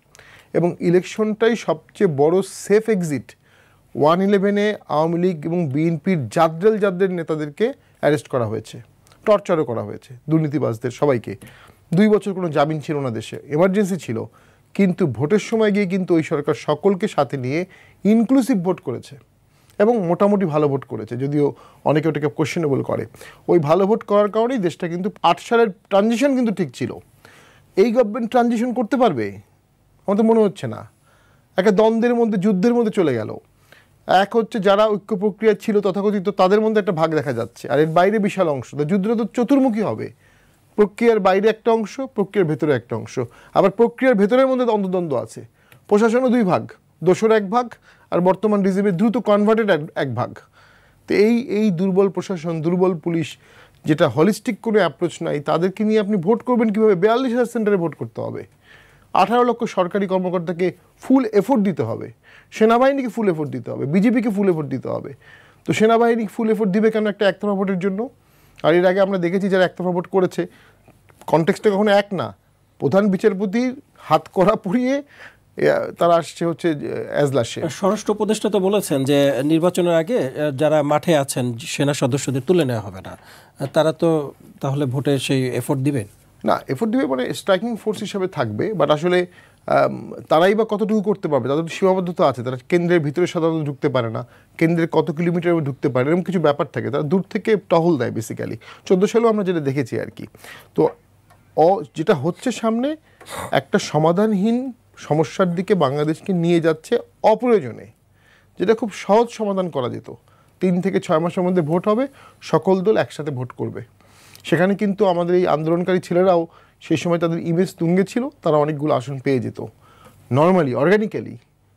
এবং ইলেকশনটাই সবচেয়ে বড় সেফ এক্সিট। 1/11-এ আওয়ামী লীগ এবং বিএনপির জাদ্রেল নেতাদেরকে অ্যারেস্ট করা হয়েছে, টর্চারও করা হয়েছে, দুর্নীতিবাজদের সবাইকে। 2 বছর কোনো জামিন ছিল না দেশে, এমার্জেন্সি ছিল, কিন্তু ভোটের সময় গিয়ে কিন্তু ওই সরকার সকলকে সাথে নিয়ে ইনক্লুসিভ ভোট করেছে এবং মোটামুটি ভালো ভোট করেছে, যদিও অনেকে ওটাকে কোয়েশ্চেনেবল করে। ওই ভালো ভোট করার কারণেই দেশটা কিন্তু 8 সালের ট্রানজিশন কিন্তু ঠিক ছিল। এই গভর্নমেন্ট ট্রানজিশন করতে পারবে আমার তো মনে হচ্ছে না। একটা দ্বন্দ্বের মধ্যে, যুদ্ধের মধ্যে চলে গেল। এক হচ্ছে যারা ঐক্য প্রক্রিয়া ছিল তথাকথিত, তাদের মধ্যে একটা ভাগ দেখা যাচ্ছে, আর এর বাইরে বিশাল অংশ। যুদ্ধটা তো চতুর্মুখী হবে, প্রক্রিয়ার বাইরে একটা অংশ, প্রক্রিয়ার ভেতরে একটা অংশ, আবার প্রক্রিয়ার ভেতরের মধ্যে অন্তদ্বন্দ্ব আছে। প্রশাসনও 2 ভাগ, দোসর 1 ভাগ, আর বর্তমান রিজিমের দ্রুত কনভার্টেড 1 ভাগ। তো এই দুর্বল প্রশাসন, দুর্বল পুলিশ, যেটা হলিস্টিক কোনো অ্যাপ্রোচ নাই, তাদেরকে নিয়ে আপনি ভোট করবেন কীভাবে? 42,000 সেন্টারে ভোট করতে হবে, 18 লক্ষ সরকারি কর্মকর্তাকে ফুল এফোর্ট দিতে হবে, সেনাবাহিনীকে ফুল এফোর্ট দিতে হবে, বিজেপিকে ফুল এফোর্ট দিতে হবে। তো সেনাবাহিনী ফুল এফোর্ট দিবে কেন একটা একতরফা ভোটের জন্য? আর এর আগে আমরা দেখেছি যারা একতরফা ভোট করেছে, কনটেক্সটে কখনো এক না, প্রধান বিচারপতির হাত করা পুড়িয়ে তারা আসছে হচ্ছে এজলাসে। স্বরাষ্ট্র উপদেষ্টা তো বলেছেন যে নির্বাচনের আগে যারা মাঠে আছেন সেনা সদস্যদের তুলে নেওয়া হবে না, তারা তো তাহলে ভোটে সেই এফোর্ট দিবেন না? এফোর্ট দিবে মানে স্ট্রাইকিং ফোর্স হিসাবে থাকবে, বাট আসলে তারাই বা কতটুকু করতে পারবে? তাদের সীমাবদ্ধতা আছে, তারা কেন্দ্রের ভিতরে সাধারণত ঢুকতে পারে না, কেন্দ্রের কত কিলোমিটার ঢুকতে পারে, এরকম কিছু ব্যাপার থাকে। তারা দূর থেকে টহল দেয় বেসিক্যালি। 14 সালেও আমরা যেটা দেখেছি আর কি। তো যেটা হচ্ছে সামনে একটা সমাধানহীন সমস্যার দিকে বাংলাদেশকে নিয়ে যাচ্ছে অপ্রয়োজনে, যেটা খুব সহজ সমাধান করা যেত। 3 থেকে 6 মাসের মধ্যে ভোট হবে, সকল দল একসাথে ভোট করবে। সেখানে কিন্তু আমাদের এই আন্দোলনকারী ছেলেরাও সেই সময় তাদের ইমেজ তুঙ্গে ছিল, তারা অনেকগুলো আসন পেয়ে যেত নর্মালি, অর্গানিক্যালি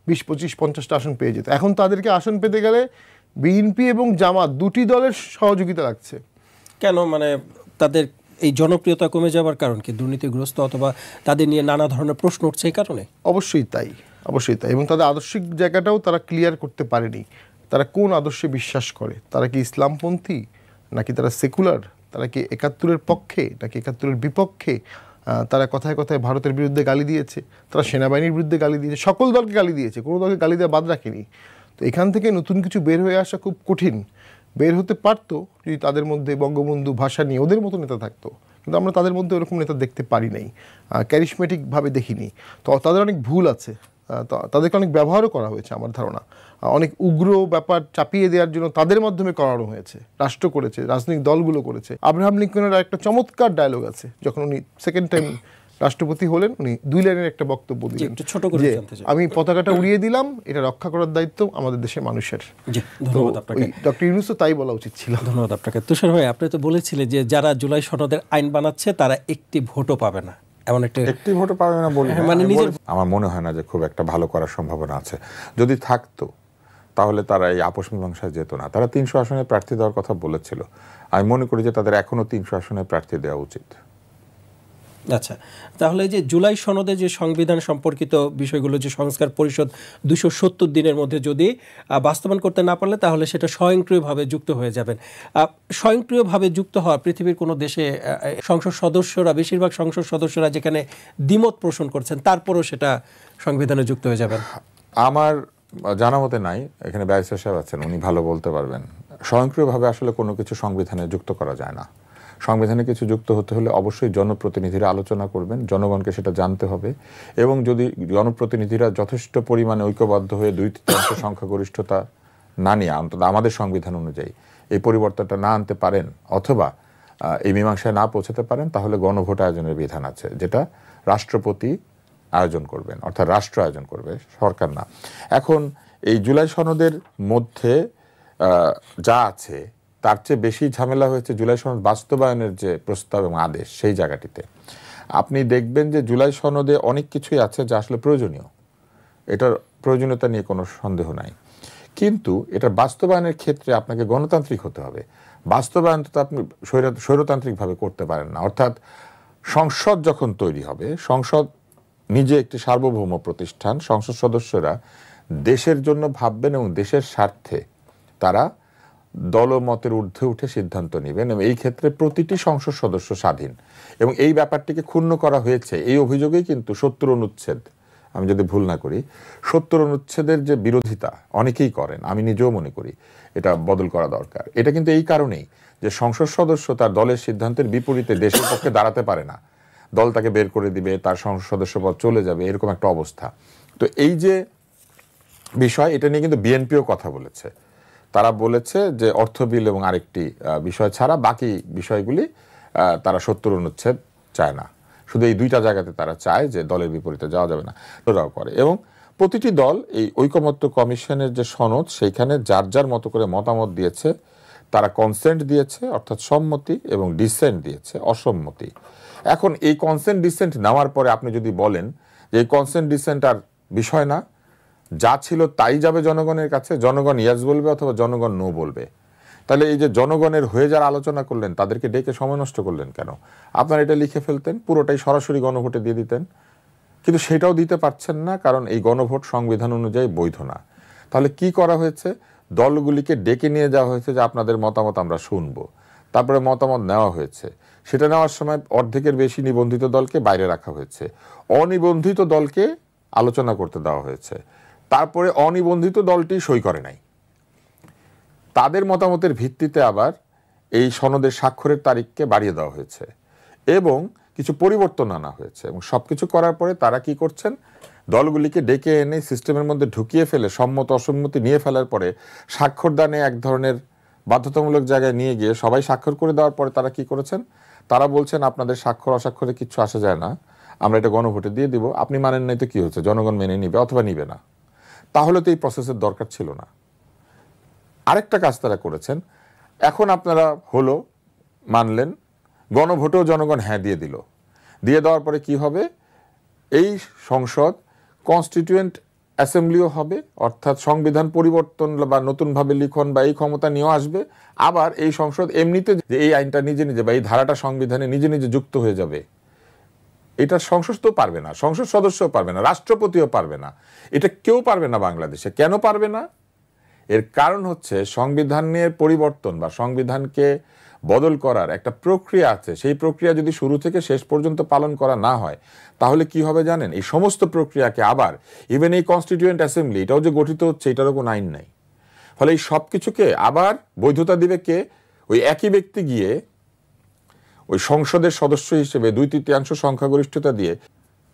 20, 25, 50টা আসন পেয়ে যেত। এখন তাদেরকে আসন পেতে গেলে বিএনপি এবং জামাত দুটি দলের সহযোগিতা লাগছে। কেন? মানে তাদের এই জনপ্রিয়তা কমে যাওয়ার কারণ কি? দুর্নীতিগ্রস্ত অথবা তাদের নিয়ে নানা ধরনের প্রশ্ন উঠছে এই কারণে? অবশ্যই তাই, অবশ্যই তাই। এবং তাদের আদর্শিক জায়গাটাও তারা ক্লিয়ার করতে পারেনি। তারা কোন আদর্শে বিশ্বাস করে? তারা কি ইসলামপন্থী, নাকি তারা সেকুলার? তারা কি 71-এর পক্ষে নাকি 71-এর বিপক্ষে? তারা কথায় কথায় ভারতের বিরুদ্ধে গালি দিয়েছে, তারা সেনাবাহিনীর বিরুদ্ধে গালি দিয়েছে, সকল দলকে গালি দিয়েছে, কোনো দলকে গালি দেওয়া বাদ রাখেনি। তো এখান থেকে নতুন কিছু বের হয়ে আসা খুব কঠিন। বের হতে পারতো যদি তাদের মধ্যে বঙ্গবন্ধু ভাষা নিয়ে ওদের মতো নেতা থাকতো, কিন্তু আমরা তাদের মধ্যে ওরকম নেতা দেখতে পারি নাই, ক্যারিশমেটিকভাবে দেখিনি। তো তাদের অনেক ভুল আছে, তাদেরকে অনেক ব্যবহারও করা হয়েছে আমার ধারণা। অনেক উগ্র ব্যাপার চাপিয়ে দেওয়ার জন্য তাদের মাধ্যমে করানো হয়েছে, রাষ্ট্র করেছে, রাজনৈতিক দলগুলো করেছে। আব্রাহাম লিঙ্কনের একটা চমৎকার ডায়লগ আছে, যখন উনি সেকেন্ড টাইম রাষ্ট্রপতি হলেন, উনি 2 লাইনের একটা বক্তব্য দিলেন যে আমি পতাকাটা উড়িয়ে দিলাম, এটা রক্ষা করার দায়িত্ব আমাদের দেশের মানুষের। ডক্টর ইউনূস তাই বলা উচিত ছিল। ধন্যবাদ আপনাকে। তুষার ভাই, আপনি তো বলেছিলেন যে যারা জুলাই সনদের আইন বানাচ্ছে তারা একটি ভোটও পাবে না, এমন একটি ভোটও পাবে না বলি, মানে নিজের আমার মনে হয় না যে খুব একটা ভালো করার সম্ভাবনা আছে। যদি থাকতো তাহলে তারা এই আপোষ মীমাংসায় যেত না। তারা 300 আসনে প্রার্থী দেওয়ার কথা বলেছিল। আমি মনে করি যে তাদের এখনো 300 আসনে প্রার্থী দেওয়া উচিত। আচ্ছা, তাহলে যে জুলাই সনদে যে সংবিধান সম্পর্কিত বিষয়গুলো, যে সংস্কার পরিষদ 270 দিনের মধ্যে যদি বাস্তবায়ন করতে না পারলে তাহলে সেটা স্বয়ংক্রিয়ভাবে যুক্ত হয়ে যাবেন। স্বয়ংক্রিয়ভাবে যুক্ত হওয়া পৃথিবীর কোনো দেশে সংসদ সদস্যরা, বেশিরভাগ সংসদ সদস্যরা যেখানে দ্বিমত পোষণ করছেন, তারপরও সেটা সংবিধানে যুক্ত হয়ে যাবেন? আমার জানা মতে নাই। এখানে ব্যারিস্টার সাহেব আছেন, উনি ভালো বলতে পারবেন। স্বয়ংক্রিয়ভাবে আসলে কোনো কিছু সংবিধানে যুক্ত করা যায় না। সংবিধানে কিছু যুক্ত হতে হলে অবশ্যই জনপ্রতিনিধিরা আলোচনা করবেন, জনগণকে সেটা জানতে হবে, এবং যদি জনপ্রতিনিধিরা যথেষ্ট পরিমাণে ঐক্যবদ্ধ হয়ে 2/3 সংখ্যাগরিষ্ঠতা না নিয়ে, অন্তত আমাদের সংবিধান অনুযায়ী এই পরিবর্তনটা না আনতে পারেন, অথবা এই মীমাংসায় না পৌঁছাতে পারেন, তাহলে গণভোট আয়োজনের বিধান আছে, যেটা রাষ্ট্রপতি আয়োজন করবেন, অর্থাৎ রাষ্ট্র আয়োজন করবে, সরকার না। এখন এই জুলাই সনদের মধ্যে যা আছে তার চেয়ে বেশি ঝামেলা হয়েছে জুলাই সনদ বাস্তবায়নের যে প্রস্তাব এবং আদেশ, সেই জায়গাটিতে আপনি দেখবেন যে জুলাই সনদে অনেক কিছুই আছে যা আসলে প্রয়োজনীয়, এটার প্রয়োজনীয়তা নিয়ে কোনো সন্দেহ নাই, কিন্তু এটা বাস্তবায়নের ক্ষেত্রে আপনাকে গণতান্ত্রিক হতে হবে। বাস্তবায়ন তো আপনি স্বৈরতান্ত্রিকভাবে করতে পারেন না। অর্থাৎ সংসদ যখন তৈরি হবে, সংসদ নিজে একটি সার্বভৌম প্রতিষ্ঠান, সংসদ সদস্যরা দেশের জন্য ভাববেন এবং দেশের স্বার্থে তারা দলমতের ঊর্ধ্বে উঠে সিদ্ধান্ত নেবেন, এবং এই ক্ষেত্রে প্রতিটি সংসদ সদস্য স্বাধীন। এবং এই ব্যাপারটিকে ক্ষুণ্ণ করা হয়েছে এই অভিযোগেই কিন্তু ৭০ অনুচ্ছেদ, আমি যদি ভুল না করি, ৭০ অনুচ্ছেদের যে বিরোধিতা অনেকেই করেন, আমি নিজেও মনে করি এটা বদল করা দরকার। এটা কিন্তু এই কারণেই যে সংসদ সদস্য তার দলের সিদ্ধান্তের বিপরীতে দেশের পক্ষে দাঁড়াতে পারে না, দল তাকে বের করে দিবে, তার সংসদ সদস্য পদ চলে যাবে, এরকম একটা অবস্থা। তো এই যে বিষয়, এটা নিয়ে কিন্তু বিএনপিও কথা বলেছে। তারা বলেছে যে অর্থ বিল এবং আরেকটি বিষয় ছাড়া বাকি বিষয়গুলি তারা ৭০ অনুচ্ছেদ চায় না, শুধু এই দুইটা জায়গাতে তারা চায় যে দলের বিপরীতে যাওয়া যাবে না, ওরাও করে। এবং প্রতিটি দল এই ঐকমত্য কমিশনের যে সনদ, সেইখানে যার যার মতো করে মতামত দিয়েছে, তারা কনসেন্ট দিয়েছে অর্থাৎ সম্মতি, এবং ডিসেন্ট দিয়েছে অসম্মতি। এখন এই কনসেন্ট ডিসেন্ট নেওয়ার পরে আপনি যদি বলেন যে এই কনসেন্ট ডিসেন্ট আর বিষয় না, যা ছিল তাই যাবে জনগণের কাছে, জনগণ ইয়েস বলবে অথবা জনগণ নো বলবে, তাহলে এই যে জনগণের হয়ে যারা আলোচনা করলেন তাদেরকে ডেকে সময় নষ্ট করলেন কেন? আপনারা এটা লিখে ফেলতেন, পুরোটাই সরাসরি গণভোটে দিয়ে দিতেন, কিন্তু সেটাও দিতে পারছেন না, কারণ এই গণভোট সংবিধান অনুযায়ী বৈধ না। তাহলে কি করা হয়েছে? দলগুলিকে ডেকে নিয়ে যাওয়া হয়েছে যে আপনাদের মতামত আমরা শুনবো, তারপরে মতামত নেওয়া হয়েছে। সেটা নেওয়ার সময় অর্ধেকের বেশি নিবন্ধিত দলকে বাইরে রাখা হয়েছে, অনিবন্ধিত দলকে আলোচনা করতে দেওয়া হয়েছে, তারপরে অনিবন্ধিত দলটি সই করে নাই, তাদের মতামতের ভিত্তিতে আবার এই সনদের স্বাক্ষরের তারিখকে বাড়িয়ে দেওয়া হয়েছে এবং কিছু পরিবর্তন আনা হয়েছে। এবং সবকিছু করার পরে তারা কি করছেন? দলগুলিকে ডেকে এনে সিস্টেমের মধ্যে ঢুকিয়ে ফেলে সম্মত অসম্মতি নিয়ে ফেলার পরে স্বাক্ষর দানে এক ধরনের বাধ্যতামূলক জায়গায় নিয়ে গিয়ে সবাই স্বাক্ষর করে দেওয়ার পরে তারা কি করেছেন? তারা বলছেন আপনাদের স্বাক্ষর অস্বাক্ষরে কিচ্ছু আসা যায় না, আমরা এটা গণভোটে দিয়ে দিব, আপনি মানেন নাই তো কি হচ্ছে, জনগণ মেনে নিবে অথবা নিবে না। তাহলে তো এই প্রসেসের দরকার ছিল না। আরেকটা কাজ তারা করেছেন, এখন আপনারা হলো মানলেন, গণভোটেও জনগণ হ্যাঁ দিয়ে দিল, দিয়ে দেওয়ার পরে কি হবে? এই সংসদ কনস্টিটিউয়েন্ট অ্যাসেম্বলিও হবে, অর্থাৎ সংবিধান পরিবর্তন বা নতুনভাবে লিখন বা এই ক্ষমতা নিয়েও আসবে। আবার এই সংসদ এমনিতে যে এই আইনটা নিজে নিজে বা এই ধারাটা সংবিধানে নিজে নিজে যুক্ত হয়ে যাবে, এটা সংসদ তো পারবে না, সংসদ সদস্যও পারবে না, রাষ্ট্রপতিও পারবে না, এটা কেউ পারবে না বাংলাদেশে। কেন পারবে না? এর কারণ হচ্ছে সংবিধানের পরিবর্তন বা সংবিধানকে বদল করার একটা প্রক্রিয়া আছে। সেই প্রক্রিয়া যদি শুরু থেকে শেষ পর্যন্ত পালন করা না হয়, তাহলে কি হবে জানেন? এই সমস্ত প্রক্রিয়াকে আবার ইভেন এই কনস্টিটিউয়েন্ট অ্যাসেম্বলি এটাও যে গঠিত হচ্ছে, এটারও কোনো আইন নাই। ফলে এই সব কিছুকে আবার বৈধতা দিবে কে? ওই একই ব্যক্তি গিয়ে ওই সংসদের সদস্য হিসেবে 2/3 সংখ্যাগরিষ্ঠতা দিয়ে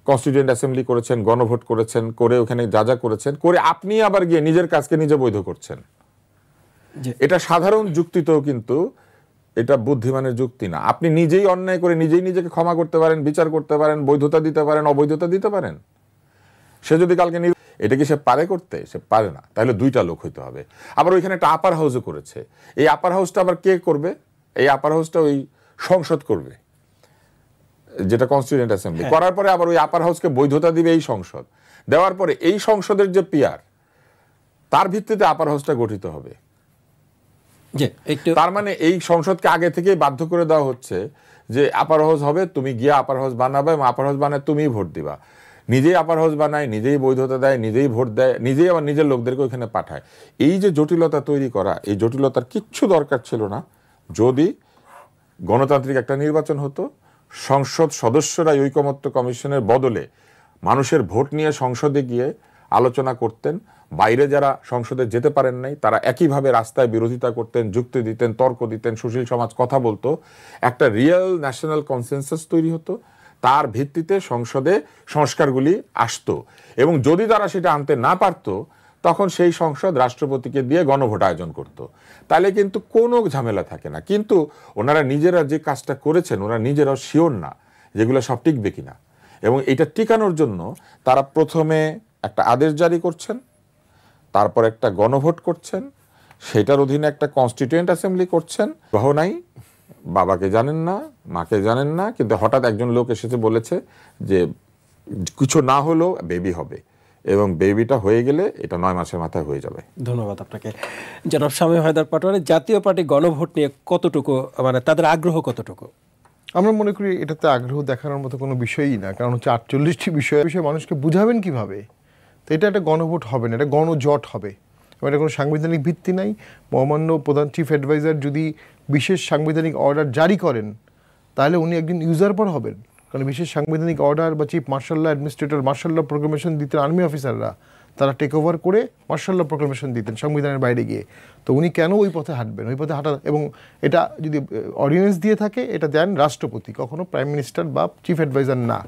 কনস্টিটিউয়েন্ট অ্যাসেম্বলি করেছেন, গণভোট করেছেন, করে ওখানে যা যা করেছেন, করে আপনি আবার গিয়ে নিজের কাজকে নিজে বৈধ করছেন। এটা সাধারণ যুক্তিতেও কিন্তু এটা বুদ্ধিমানের যুক্তি না। আপনি নিজেই অন্যায় করে নিজেই নিজেকে ক্ষমা করতে পারেন, বিচার করতে পারেন, বৈধতা দিতে পারেন, অবৈধতা দিতে পারেন। সে যদি কালকে এটা কি সে পারে করতে? সে পারে না। তাহলে দুইটা লোক হইতে হবে। আবার ওইখানে একটা আপার হাউসও করেছে। এই আপার হাউসটা আবার কে করবে? এই আপার হাউসটা ওই সংসদ করবে, যেটা কনস্টিটিউয়েন্ট অ্যাসেম্বলি। করার পরে আবার ওই আপার হাউসকে বৈধতা দিবে এই সংসদ। দেওয়ার পরে এই সংসদের যে পিয়ার, তার ভিত্তিতে আপার হাউসটা গঠিত হবে। তার মানে এই সংসদকে আগে থেকে বাধ্য করে দেওয়া হচ্ছে যে আপার হাউস হবে, তুমি গিয়ে আপার হাউস বানাবে এবং আপার হাউস বানায় তুমিই ভোট দিবা। নিজেই আপার হাউস বানায়, নিজেই বৈধতা দেয়, নিজেই ভোট দেয়, নিজেই আবার নিজের লোকদেরকে ওইখানে পাঠায়। এই যে জটিলতা তৈরি করা, এই জটিলতার কিচ্ছু দরকার ছিল না যদি গণতান্ত্রিক একটা নির্বাচন হতো। সংসদ সদস্যরা ঐকমত্য কমিশনের বদলে মানুষের ভোট নিয়ে সংসদে গিয়ে আলোচনা করতেন। বাইরে যারা সংসদে যেতে পারেন নাই, তারা একইভাবে রাস্তায় বিরোধিতা করতেন, যুক্তি দিতেন, তর্ক দিতেন, সুশীল সমাজ কথা বলতো। একটা রিয়েল ন্যাশনাল কনসেনসাস তৈরি হতো, তার ভিত্তিতে সংসদে সংস্কারগুলি আসতো। এবং যদি তারা সেটা আনতে না পারতো, তখন সেই সংসদ রাষ্ট্রপতিকে দিয়ে গণভোট আয়োজন করত। তাহলে কিন্তু কোনো ঝামেলা থাকে না। কিন্তু ওনারা নিজেরা যে কাজটা করেছেন, ওনারা নিজেরাও শিওর না যেগুলো সব টিকবে কিনা, এবং এটা টিকানোর জন্য তারা প্রথমে একটা আদেশ জারি করছেন, তারপর একটা গণভোট করছেন, সেটার অধীনে একটা কনস্টিটিউয়েন্ট অ্যাসেম্বলি করছেন। গ্রহ নাই, বাবাকে জানেন না, মাকে জানেন না, কিন্তু হঠাৎ একজন লোক এসেছে বলেছে যে কিছু না হলেও বেবি হবে, এবং বেবিটা হয়ে গেলে এটা 9 মাসের মাথায় হয়ে যাবে। ধন্যবাদ আপনাকে। জনাব শামীম হায়দার পাটোয়ারি, জাতীয় পার্টি গণভোট নিয়ে কতটুকু, মানে তাদের আগ্রহ কতটুকু? আমরা মনে করি এটাতে আগ্রহ দেখানোর মতো কোনো বিষয়ই না, কারণ হচ্ছে 48টি বিষয়ে মানুষকে বুঝাবেন কিভাবে? তো এটা একটা গণভোট হবে না, এটা গণজট হবে। এটা কোনো সাংবিধানিক ভিত্তি নাই। মহামান্য প্রধান চিফ অ্যাডভাইজার যদি বিশেষ সাংবিধানিক অর্ডার জারি করেন, তাহলে উনি একজন ইউজার পর হবেন। কারণ বিশেষ সাংবিধানিক অর্ডার বা chief martial law, administrator martial law proclamation দিতেন আর্মি অফিসাররা, তারা টেক ওভার করে মার্শাল ল প্রোক্লেমেশন দিতেন সংবিধানের বাইরে গিয়ে। তো উনি কেন ওই পথে হাঁটবেন? ওই পথে হাঁটা, এবং এটা যদি অর্ডিন্যান্স দিয়ে থাকে, এটা দেন রাষ্ট্রপতি, কখনো প্রাইম মিনিস্টার বা চিফ অ্যাডভাইজার না।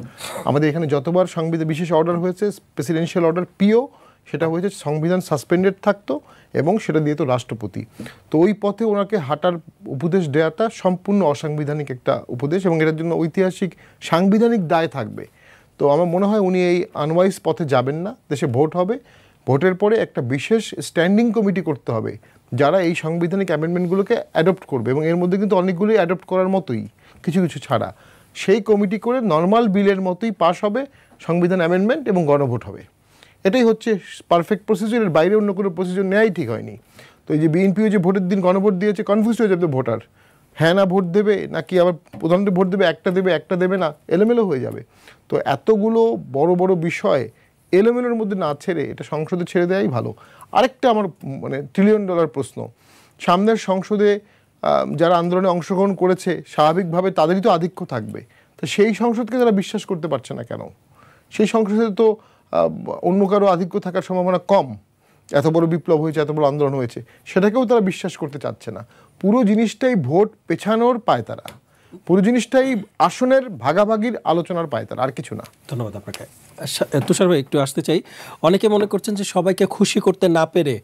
আমাদের এখানে যতবার সংবিধান বিশেষ অর্ডার হয়েছে, প্রেসিডেন্সিয়াল অর্ডার পিও, সেটা হয়েছে সংবিধান সাসপেন্ডেড থাকতো এবং সেটা দিয়ে তো রাষ্ট্রপতি। তো ওই পথে ওনাকে হাঁটার উপদেশ দেওয়াটা সম্পূর্ণ অসাংবিধানিক একটা উপদেশ, এবং এটার জন্য ঐতিহাসিক সাংবিধানিক দায় থাকবে। তো আমার মনে হয় উনি এই আনওয়াইজ পথে যাবেন না। দেশে ভোট হবে, ভোটের পরে একটা বিশেষ স্ট্যান্ডিং কমিটি করতে হবে যারা এই সাংবিধানিক অ্যামেন্ডমেন্টগুলোকে অ্যাডপ্ট করবে, এবং এর মধ্যে কিন্তু অনেকগুলোই অ্যাডপ্ট করার মতোই, কিছু কিছু ছাড়া। সেই কমিটি করে নর্মাল বিলের মতোই পাস হবে সংবিধান অ্যামেন্ডমেন্ট, এবং গণভোট হবে। এটাই হচ্ছে পারফেক্ট প্রসিজারের বাইরে অন্য কোনো প্রসিজার নেওয়াই ঠিক হয়নি। তো এই যে বিএনপিও যে ভোটের দিন গণভোট দিয়েছে, কনফিউজ হয়ে যাবে ভোটার, হ্যাঁ না ভোট দেবে নাকি আবার প্রধানমন্ত্রী ভোট দেবে, একটা দেবে না, এলোমেলো হয়ে যাবে। তো এতগুলো বড় বড় বিষয় এলোমেলোর মধ্যে না ছেড়ে এটা সংসদে ছেড়ে দেওয়াই ভালো। আরেকটা আমার $1 ট্রিলিয়ন প্রশ্ন, সামনের সংসদে যারা আন্দোলনে অংশগ্রহণ করেছে স্বাভাবিকভাবে তাদেরই তো আধিক্য থাকবে। তো সেই সংসদকে যারা বিশ্বাস করতে পারছে না কেন? সেই সংসদে তো অন্য কারো আধিক্য থাকার সম্ভাবনা কম। এত বড় বিপ্লব হয়েছে, এত বড় আন্দোলন হয়েছে, সেটাকেও তারা বিশ্বাস করতে চাচ্ছে না। পুরো জিনিসটাই ভোট পেছানোর পায়তারা, পুরো জিনিসটাই আসনের ভাগাভাগির আলোচনার পায়তারা, আর কিছু না। ধন্যবাদ আপনাকে। তুষার ভাই, একটু আসতে চাই। অনেকে মনে করছেন যে সবাইকে খুশি করতে না পেরে,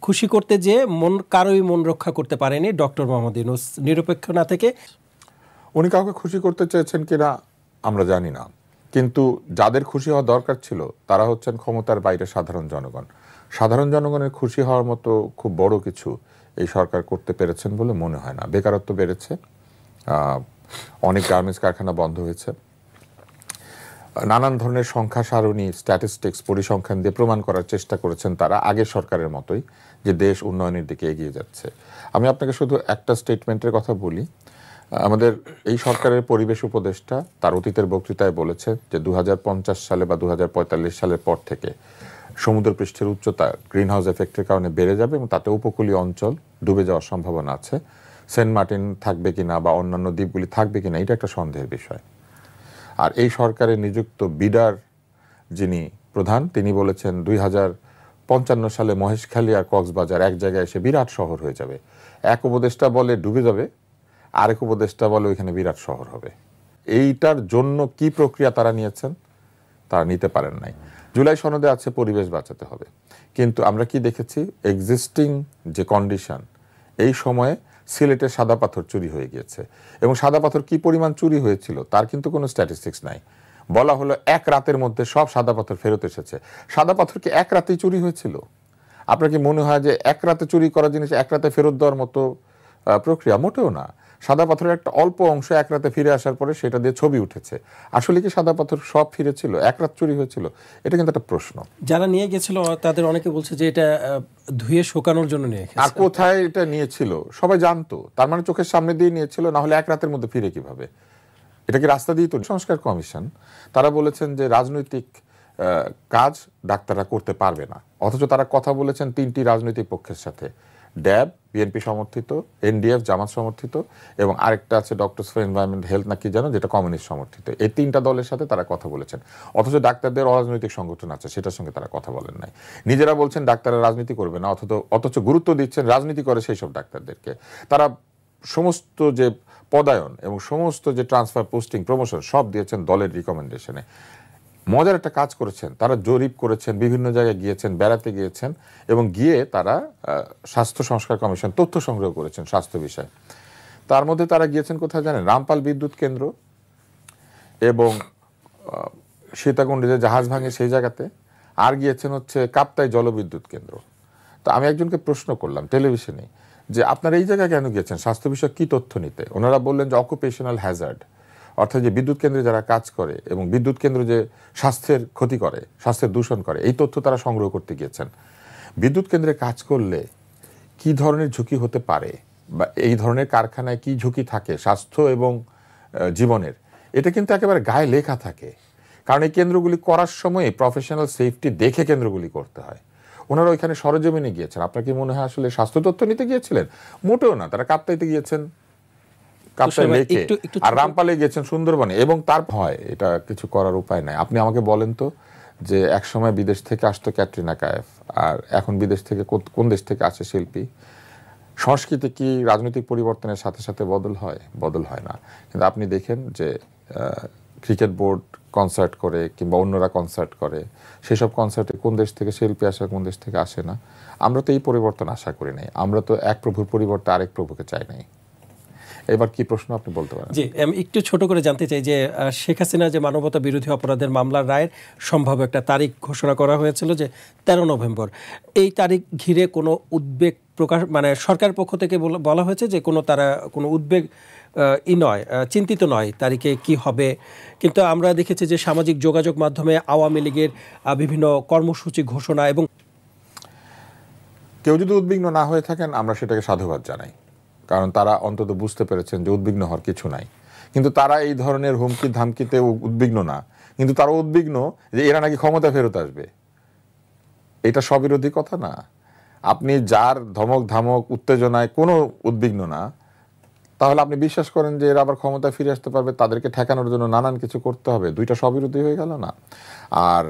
খুশি করতে যে কারোই মন রক্ষা করতে পারেনি ডক্টর মোহাম্মদ ইউনূস, নিরপেক্ষ না থেকে। উনি কাউকে খুশি করতে চেয়েছেন কিনা আমরা জানি না, কিন্তু যাদের খুশি হওয়া দরকার ছিল তারা হচ্ছেন ক্ষমতার বাইরে সাধারণ জনগণ। সাধারণ জনগণের খুশি হওয়ার মতো খুব বড় কিছু এই সরকার করতে পেরেছেন বলে মনে হয় না। বেকারত্ব বেড়েছে, অনেক গার্মেন্টস কারখানা বন্ধ হয়েছে, নানান ধরনের সংখ্যা সারণী, স্ট্যাটিস্টিক্স, পরিসংখ্যান দিয়ে প্রমাণ করার চেষ্টা করেছেন তারা আগের সরকারের মতোই যে দেশ উন্নয়নের দিকে এগিয়ে যাচ্ছে। আমি আপনাকে শুধু একটা স্টেটমেন্টের কথা বলি। আমাদের এই সরকারের পরিবেশ উপদেষ্টা তার অতীতের বক্তৃতায় বলেছে যে 2050 সালে বা 2045 সালের পর থেকে সমুদ্রপৃষ্ঠের উচ্চতা গ্রিন হাউস এফেক্টের কারণে বেড়ে যাবে, এবং তাতে উপকূলীয় অঞ্চল ডুবে যাওয়ার সম্ভাবনা আছে। সেন্ট মার্টিন থাকবে কিনা বা অন্যান্য দ্বীপগুলি থাকবে কিনা এটা একটা সন্দেহের বিষয়। আর এই সরকারের নিযুক্ত বিডার যিনি প্রধান, তিনি বলেছেন 2055 সালে মহেশখালী আর কক্সবাজার এক জায়গায় এসে বিরাট শহর হয়ে যাবে। এক উপদেষ্টা বলে ডুবে যাবে, আরেক উপদেষ্টা বলে ওইখানে বিরাট শহর হবে। এইটার জন্য কি প্রক্রিয়া তারা নিয়েছেন? তারা নিতে পারেন নাই। জুলাই সনদে আছে পরিবেশ বাঁচাতে হবে, কিন্তু আমরা কি দেখেছি? এক্সিস্টিং যে কন্ডিশন, এই সময়ে সিলেটে সাদা পাথর চুরি হয়ে গিয়েছে, এবং সাদা পাথর কি পরিমাণ চুরি হয়েছিল তার কিন্তু কোনো স্ট্যাটিস্টিক্স নাই। বলা হলো এক রাতের মধ্যে সব সাদা পাথর ফেরত এসেছে। সাদা পাথর কি এক রাতেই চুরি হয়েছিল? আপনার কি মনে হয় যে এক রাতে চুরি করা জিনিস এক রাতে ফেরত দেওয়ার মতো প্রক্রিয়া? মোটেও না। সাদা পাথরের একটা অল্প অংশ এক রাতে ফিরে আসার পরে সেটা দিয়ে ছবি উঠেছে। আসলে কি সাদা পাথর সব ফিরেছিল? এক রাত চুরি হয়েছিল? এটা কিন্তু একটা প্রশ্ন। যারা নিয়ে গেছিল তাদের অনেকে বলছে যে এটা ধুয়ে শুকানোর জন্য নিয়ে গেছে। আর কোথায় এটা নিয়েছিল সবাই জানতো, তার মানে চোখের সামনে দিয়ে নিয়েছিল, না হলে এক রাতের মধ্যে ফিরে কিভাবে? এটা কি রাস্তা দিয়ে? তো সংস্কার কমিশন তারা বলেছেন যে রাজনৈতিক কাজ ডাক্তাররা করতে পারবে না, অথচ তারা কথা বলেছেন 3টি রাজনৈতিক পক্ষের সাথে, ড্যাব বিএনপি সমর্থিত, এনডিএফ জামাত সমর্থিত, এবং আরেকটা আছে ডক্টরস ফর এনভায়রনমেন্ট হেলথ নাকি জানো, যেটা কমিউনিস্ট সমর্থিত। এই 3টা দলের সাথে তারা কথা বলেছেন, অথচ ডাক্তারদের অরাজনৈতিক সংগঠন আছে সেটার সঙ্গে তারা কথা বলেন নাই। নিজেরা বলছেন ডাক্তাররা রাজনীতি করবে না, অথচ গুরুত্ব দিচ্ছেন রাজনীতি করে সেই সব ডাক্তারদেরকে। তারা সমস্ত যে পদায়ন এবং সমস্ত যে ট্রান্সফার, পোস্টিং, প্রমোশন সব দিয়েছেন দলের রিকমেন্ডেশনে। মজার একটা কাজ করেছেন, তারা জরিপ করেছেন, বিভিন্ন জায়গায় গিয়েছেন, বেড়াতে গিয়েছেন এবং গিয়ে তারা স্বাস্থ্য সংস্কার কমিশন তথ্য সংগ্রহ করেছেন স্বাস্থ্য বিষয়ে। তার মধ্যে তারা গিয়েছেন কোথায় জানেন? রামপাল বিদ্যুৎ কেন্দ্র এবং সীতাকুণ্ডে যে জাহাজ ভাঙে সেই জায়গাতে, আর গিয়েছেন হচ্ছে কাপ্তাই জলবিদ্যুৎ কেন্দ্র। তো আমি একজনকে প্রশ্ন করলাম টেলিভিশনে যে আপনারা এই জায়গায় কেন গিয়েছেন, স্বাস্থ্য বিষয়ে কী তথ্য নিতে? ওনারা বললেন যে অকুপেশনাল হ্যাজার্ড, অর্থাৎ যে বিদ্যুৎ কেন্দ্রে যারা কাজ করে এবং বিদ্যুৎ কেন্দ্র যে স্বাস্থ্যের ক্ষতি করে, স্বাস্থ্যের দূষণ করে, এই তথ্য তারা সংগ্রহ করতে গিয়েছেন। বিদ্যুৎ কেন্দ্রে কাজ করলে কি ধরনের ঝুঁকি হতে পারে বা এই ধরনের কারখানায় কি ঝুঁকি থাকে স্বাস্থ্য এবং জীবনের, এটা কিন্তু একেবারে গায়ে লেখা থাকে। কারণ এই কেন্দ্রগুলি করার সময় প্রফেশনাল সেফটি দেখে কেন্দ্রগুলি করতে হয়। ওনারা ওইখানে সরজমিনে গিয়েছেন। আপনার কি মনে হয় আসলে স্বাস্থ্য তথ্য নিতে গিয়েছিলেন? মোটেও না, তারা কাপ্তাইতে গিয়েছেন, কাপ্তাই লেকে, আর রামপালে গিয়েছেন, সুন্দরবনে, এবং তার হয় এটা কিছু করার উপায় নাই। আপনি আমাকে বলেন তো যে এক সময় বিদেশ থেকে আসতো ক্যাটরিনা কায়েফ, আর এখন বিদেশ থেকে কোন দেশ থেকে আসে শিল্পী? সংস্কৃতি কি রাজনৈতিক পরিবর্তনের সাথে সাথে বদল হয়? বদল হয় না। কিন্তু আপনি দেখেন যে ক্রিকেট বোর্ড কনসার্ট করে কিংবা অন্যরা কনসার্ট করে, সেসব কনসার্টে কোন দেশ থেকে শিল্পী আসে, কোন দেশ থেকে আসে না। আমরা তো এই পরিবর্তন আশা করি নাই। আমরা তো এক প্রভুর পরিবর্তে আরেক প্রভুকে চাই নাই। এবার কি প্রশ্ন আপনি বলতে পারেন? জি, আমি একটু ছোট করে জানতে চাই যে শেখ হাসিনা যে মানবতা বিরোধী অপরাধের মামলার রায়ের সম্ভাব্য একটা তারিখ ঘোষণা করা হয়েছিল যে 13 নভেম্বর, এই তারিখ ঘিরে কোনো উদ্বেগ প্রকাশ, মানে সরকারের পক্ষ থেকে বলা হয়েছে যে তারা কোনো উদ্বেগ নয়, চিন্তিত নয় তারিখে কি হবে। কিন্তু আমরা দেখেছি যে সামাজিক যোগাযোগ মাধ্যমে আওয়ামী লীগের বিভিন্ন কর্মসূচি ঘোষণা, এবং কেউ যদি উদ্বিগ্ন না হয়ে থাকেন আমরা সেটাকে সাধুবাদ জানাই, কারণ তারা অন্তত বুঝতে পেরেছেন যে উদ্বিগ্ন হওয়ার কিছু নাই। কিন্তু তারা এই ধরনের হুমকি ধামকিতে উদ্বিগ্ন না, কিন্তু তারা উদ্বিগ্ন যে এরা নাকি ক্ষমতা ফেরত আসবে। এটা স্ববিরোধী কথা না? আপনি যার ধমক ধামক উত্তেজনায় কোনো উদ্বিগ্ন না, তাহলে আপনি বিশ্বাস করেন যে এরা আবার ক্ষমতায় ফিরে আসতে পারবে, তাদেরকে ঠেকানোর জন্য নানান কিছু করতে হবে। দুইটা স্ববিরোধী হয়ে গেল না? আর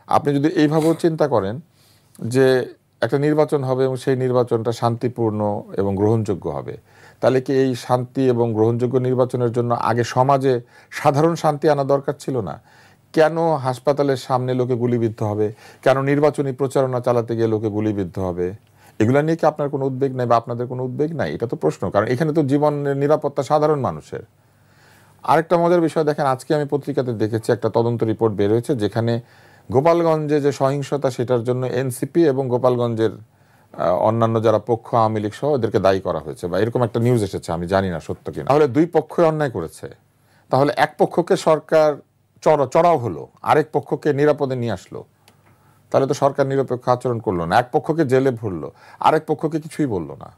আপনি যদি এইভাবেও চিন্তা করেন যে একটা নির্বাচন হবে এবং সেই নির্বাচনটা শান্তিপূর্ণ এবং গ্রহণযোগ্য হবে, তাহলে কি এই শান্তি এবং গ্রহণযোগ্য নির্বাচনের জন্য আগে সমাজে সাধারণ শান্তি আনা দরকার ছিল না? কেন হাসপাতালের সামনে লোকে গুলিবিদ্ধ হবে? কেন নির্বাচনী প্রচারণা চালাতে গিয়ে লোকে গুলিবিদ্ধ হবে? এগুলা নিয়ে কি আপনার কোনো উদ্বেগ নাই বা আপনাদের কোনো উদ্বেগ নাই? এটা তো প্রশ্ন, কারণ এখানে তো জীবনের নিরাপত্তা সাধারণ মানুষের। আরেকটা মজার বিষয় দেখেন, আজকে আমি পত্রিকাতে দেখেছি একটা তদন্ত রিপোর্ট বের হয়েছে যেখানে গোপালগঞ্জে যে সহিংসতা সেটার জন্য এনসিপি এবং গোপালগঞ্জের অন্যান্য যারা পক্ষ, আওয়ামী লীগ সহ এদেরকে দায়ী করা হয়েছে, বা এরকম একটা নিউজ এসেছে, আমি জানি না সত্য কিনা। তাহলে দুই পক্ষই অন্যায় করেছে, তাহলে এক পক্ষকে সরকার চড়াও হলো, আরেক পক্ষকে নিরাপদে নিয়ে আসলো, তাহলে তো সরকার নিরপেক্ষ আচরণ করলো না। এক পক্ষকে জেলে ভরলো, আরেক পক্ষকে কিছুই বললো না।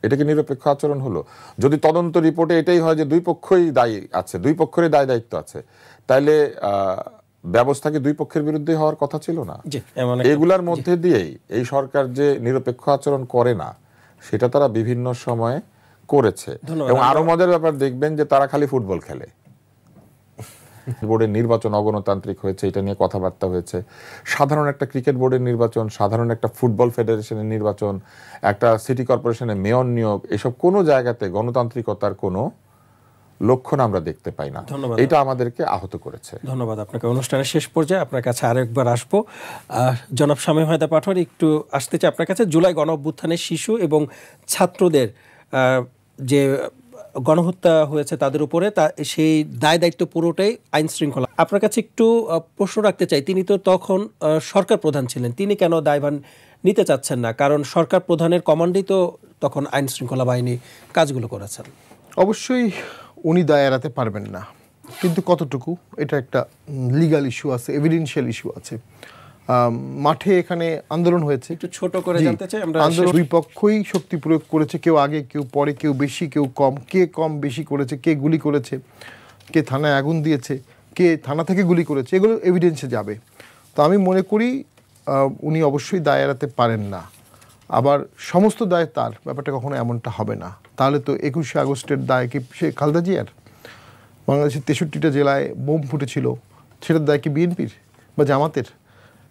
এটা কি নিরপেক্ষ আচরণ হলো? যদি তদন্ত রিপোর্টে এটাই হয় যে দুই পক্ষই দায়ী আছে, দুই পক্ষেরই দায় দায়িত্ব আছে, তাইলে ব্যবস্থা কি দুই পক্ষের বিরুদ্ধে হওয়ার কথা ছিল না? এগুলার মধ্যে দিয়েই এই সরকার যে নিরপেক্ষ আচরণ করে না সেটা তারা বিভিন্ন সময়ে করেছে। এবং আরো মজার ব্যাপার দেখবেন যে তারা খালি ফুটবল খেলে। বোর্ডের নির্বাচন অগণতান্ত্রিক হয়েছে, এটা নিয়ে কথাবার্তা হয়েছে। সাধারণ একটা ক্রিকেট বোর্ডের নির্বাচন, সাধারণ একটা ফুটবল ফেডারেশনের নির্বাচন, একটা সিটি কর্পোরেশনের মেয়র নিয়োগ, এসব কোনো জায়গাতে গণতান্ত্রিকতার কোনো লক্ষণ আমরা দেখতে পাই না। এটা আমাদেরকে আহত করেছে। ধন্যবাদ আপনাকে। অনুষ্ঠানের শেষ পর্যায়ে আপনার কাছে আরেকবার আসবো। জনাব শামীম হায়দার পাটোয়ারী, একটু আসতে চাই আপনার কাছে। জুলাই গণঅভ্যুত্থানের শিশু এবং ছাত্রদের যে গণহত্যা হয়েছে তাদের উপরে, সেই দায় দায়িত্ব পুরোটাই আইন শৃঙ্খলা। আপনার কাছে একটু প্রশ্ন রাখতে চাই, তিনি তো তখন সরকার প্রধান ছিলেন, তিনি কেন দায়ভার নিতে চাচ্ছেন না? কারণ সরকার প্রধানের কমান্ডেই তো তখন আইন শৃঙ্খলা বাহিনী কাজগুলো করেছেন। অবশ্যই উনি দায় এড়াতে পারবেন না, কিন্তু কতটুকু, এটা একটা লিগ্যাল ইস্যু আছে, এভিডেন্সিয়াল ইস্যু আছে। মাঠে এখানে আন্দোলন হয়েছে, একটু ছোট করে জানতে চাই আমরা। আন্দোলন দুই পক্ষই শক্তি প্রয়োগ করেছে, কেউ আগে কেউ পরে, কেউ বেশি কেউ কম। কে কম বেশি করেছে, কে গুলি করেছে, কে থানায় আগুন দিয়েছে, কে থানা থেকে গুলি করেছে, এগুলো এভিডেন্সে যাবে। তো আমি মনে করি উনি অবশ্যই দায় এড়াতে পারেন না। আবার সমস্ত দায় তার, ব্যাপারটা কখনো এমনটা হবে না। তাহলে তো 21শে আগস্টের দায় কি সে খালেদা জিয়ার? বাংলাদেশের 63টা জেলায় বোম ফুটেছিল, সেটার দায় কি বিএনপির বা জামাতের?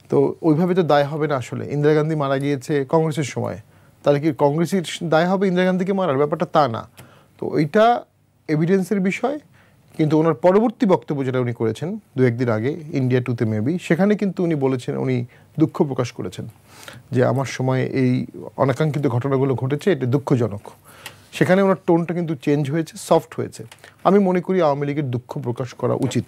তো ওইভাবে তো দায় হবে না। আসলে ইন্দিরা গান্ধী মারা গিয়েছে কংগ্রেসের সময়, তাহলে কি কংগ্রেসের দায় হবে ইন্দিরা গান্ধীকে মারার? ব্যাপারটা তা না। তো ওইটা এভিডেন্সের বিষয়, কিন্তু ওনার পরবর্তী বক্তব্য যেটা উনি করেছেন দু একদিন আগে ইন্ডিয়া টুতে মেবি, সেখানে কিন্তু উনি বলেছেন, উনি দুঃখ প্রকাশ করেছেন যে আমার সময় এই অনাকাঙ্ক্ষিত ঘটনাগুলো ঘটেছে, এটা দুঃখজনক। সেখানে ওনার টোনটা কিন্তু চেঞ্জ হয়েছে, সফট হয়েছে। আমি মনে করি আওয়ামী লীগের দুঃখ প্রকাশ করা উচিত,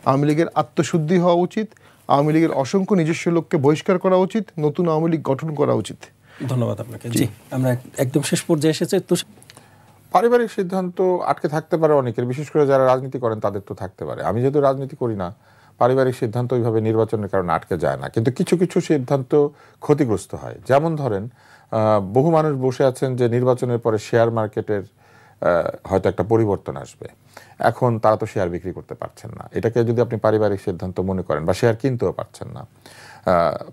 আওয়ামী লীগের আত্মশুদ্ধি হওয়া উচিত, আওয়ামী লীগের অসংখ্য নিজস্ব লোককে বহিষ্কার করা উচিত, নতুন আওয়ামী লীগ গঠন করা উচিত। ধন্যবাদ আপনাকে। জি, আমরা একদম শেষ পর্যায়ে এসেছে। পারিবারিক সিদ্ধান্ত আটকে থাকতে পারে অনেকের, বিশেষ করে যারা রাজনীতি করেন তাদের তো থাকতে পারে। আমি যেহেতু রাজনীতি করি না, পারিবারিক সিদ্ধান্ত ওইভাবে নির্বাচনের কারণে আটকে যায় না, কিন্তু কিছু কিছু সিদ্ধান্ত ক্ষতিগ্রস্ত হয়। যেমন ধরেন, বহু মানুষ বসে আছেন যে নির্বাচনের পরে শেয়ার মার্কেটের হয়তো একটা পরিবর্তন আসবে, এখন তারা তো শেয়ার বিক্রি করতে পারছেন না। এটাকে যদি আপনি পারিবারিক সিদ্ধান্ত মনে করেন, বা শেয়ার কিনতেও পারছেন না,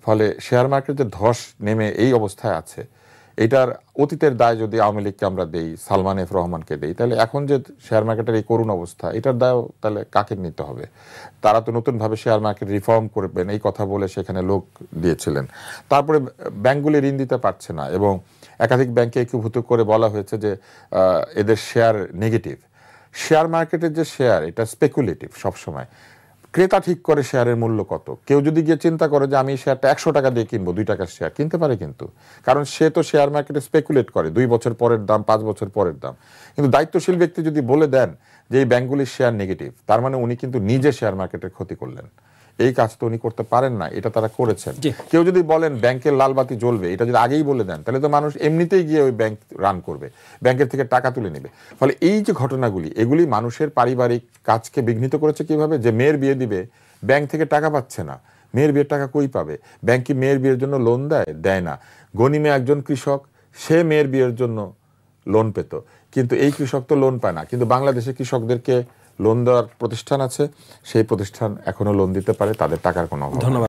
ফলে শেয়ার মার্কেটে ধস নেমে এই অবস্থায় আছে, এটার অতীতের দায় যদি আওয়ামী লীগকে আমরা দেই, সালমান এফ রহমানকে দেই, তাহলে এখন যে শেয়ার মার্কেটের এই করুণ অবস্থা, এটার দায়ও তাহলে কাকে নিতে হবে? তারা তো নতুনভাবে শেয়ার মার্কেট রিফর্ম করবেন এই কথা বলে সেখানে লোক দিয়েছিলেন। তারপরে ব্যাংকগুলি ঋণ দিতে পারছে না, এবং একাধিক ব্যাংকে একীভূত করে বলা হয়েছে যে এদের শেয়ার নেগেটিভ। শেয়ার মার্কেটের যে শেয়ার, এটা স্পেকুলেটিভ সবসময়। ক্রেতা ঠিক করে শেয়ারের মূল্য কত। কেউ যদি গিয়ে চিন্তা করে যে আমি এই শেয়ারটা 100 টাকা দিয়ে কিনবো, 2 টাকার শেয়ার কিনতে পারে, কিন্তু কারণ সে তো শেয়ার মার্কেটে স্পেকুলেট করে 2 বছর পরের দাম, 5 বছর পরের দাম। কিন্তু দায়িত্বশীল ব্যক্তি যদি বলে দেন যে এই ব্যাংকগুলির শেয়ার নেগেটিভ, তার মানে উনি কিন্তু নিজে শেয়ার মার্কেটের ক্ষতি করলেন। এই কাজ তো উনি করতে পারেন না, এটা তারা করেছেন। কেউ যদি বলেন ব্যাংকের লাল বাতি জ্বলবে, এটা যদি আগেই বলে দেন, তাহলে তো মানুষ এমনিতেই গিয়ে ওই ব্যাংক রান করবে, ব্যাংকের থেকে টাকা তুলে নেবে। ফলে এই যে ঘটনাগুলি, এগুলি মানুষের পারিবারিক কাজকে বিঘ্নিত করেছে। কিভাবে? যে মেয়ের বিয়ে দিবে, ব্যাংক থেকে টাকা পাচ্ছে না, মেয়ের বিয়ের টাকা কই পাবে? ব্যাংক কি মেয়ের বিয়ের জন্য লোন দেয়? দেয় না। গনিমে একজন কৃষক, সে মেয়ের বিয়ের জন্য লোন পেত, কিন্তু এই কৃষক তো লোন পায় না। কিন্তু বাংলাদেশে কৃষকদেরকে লোন দেওয়ার প্রতিষ্ঠান আছে, সেই প্রতিষ্ঠান এখনো লোন দিতে পারে, তাদের টাকার কোনো অভাব নেই।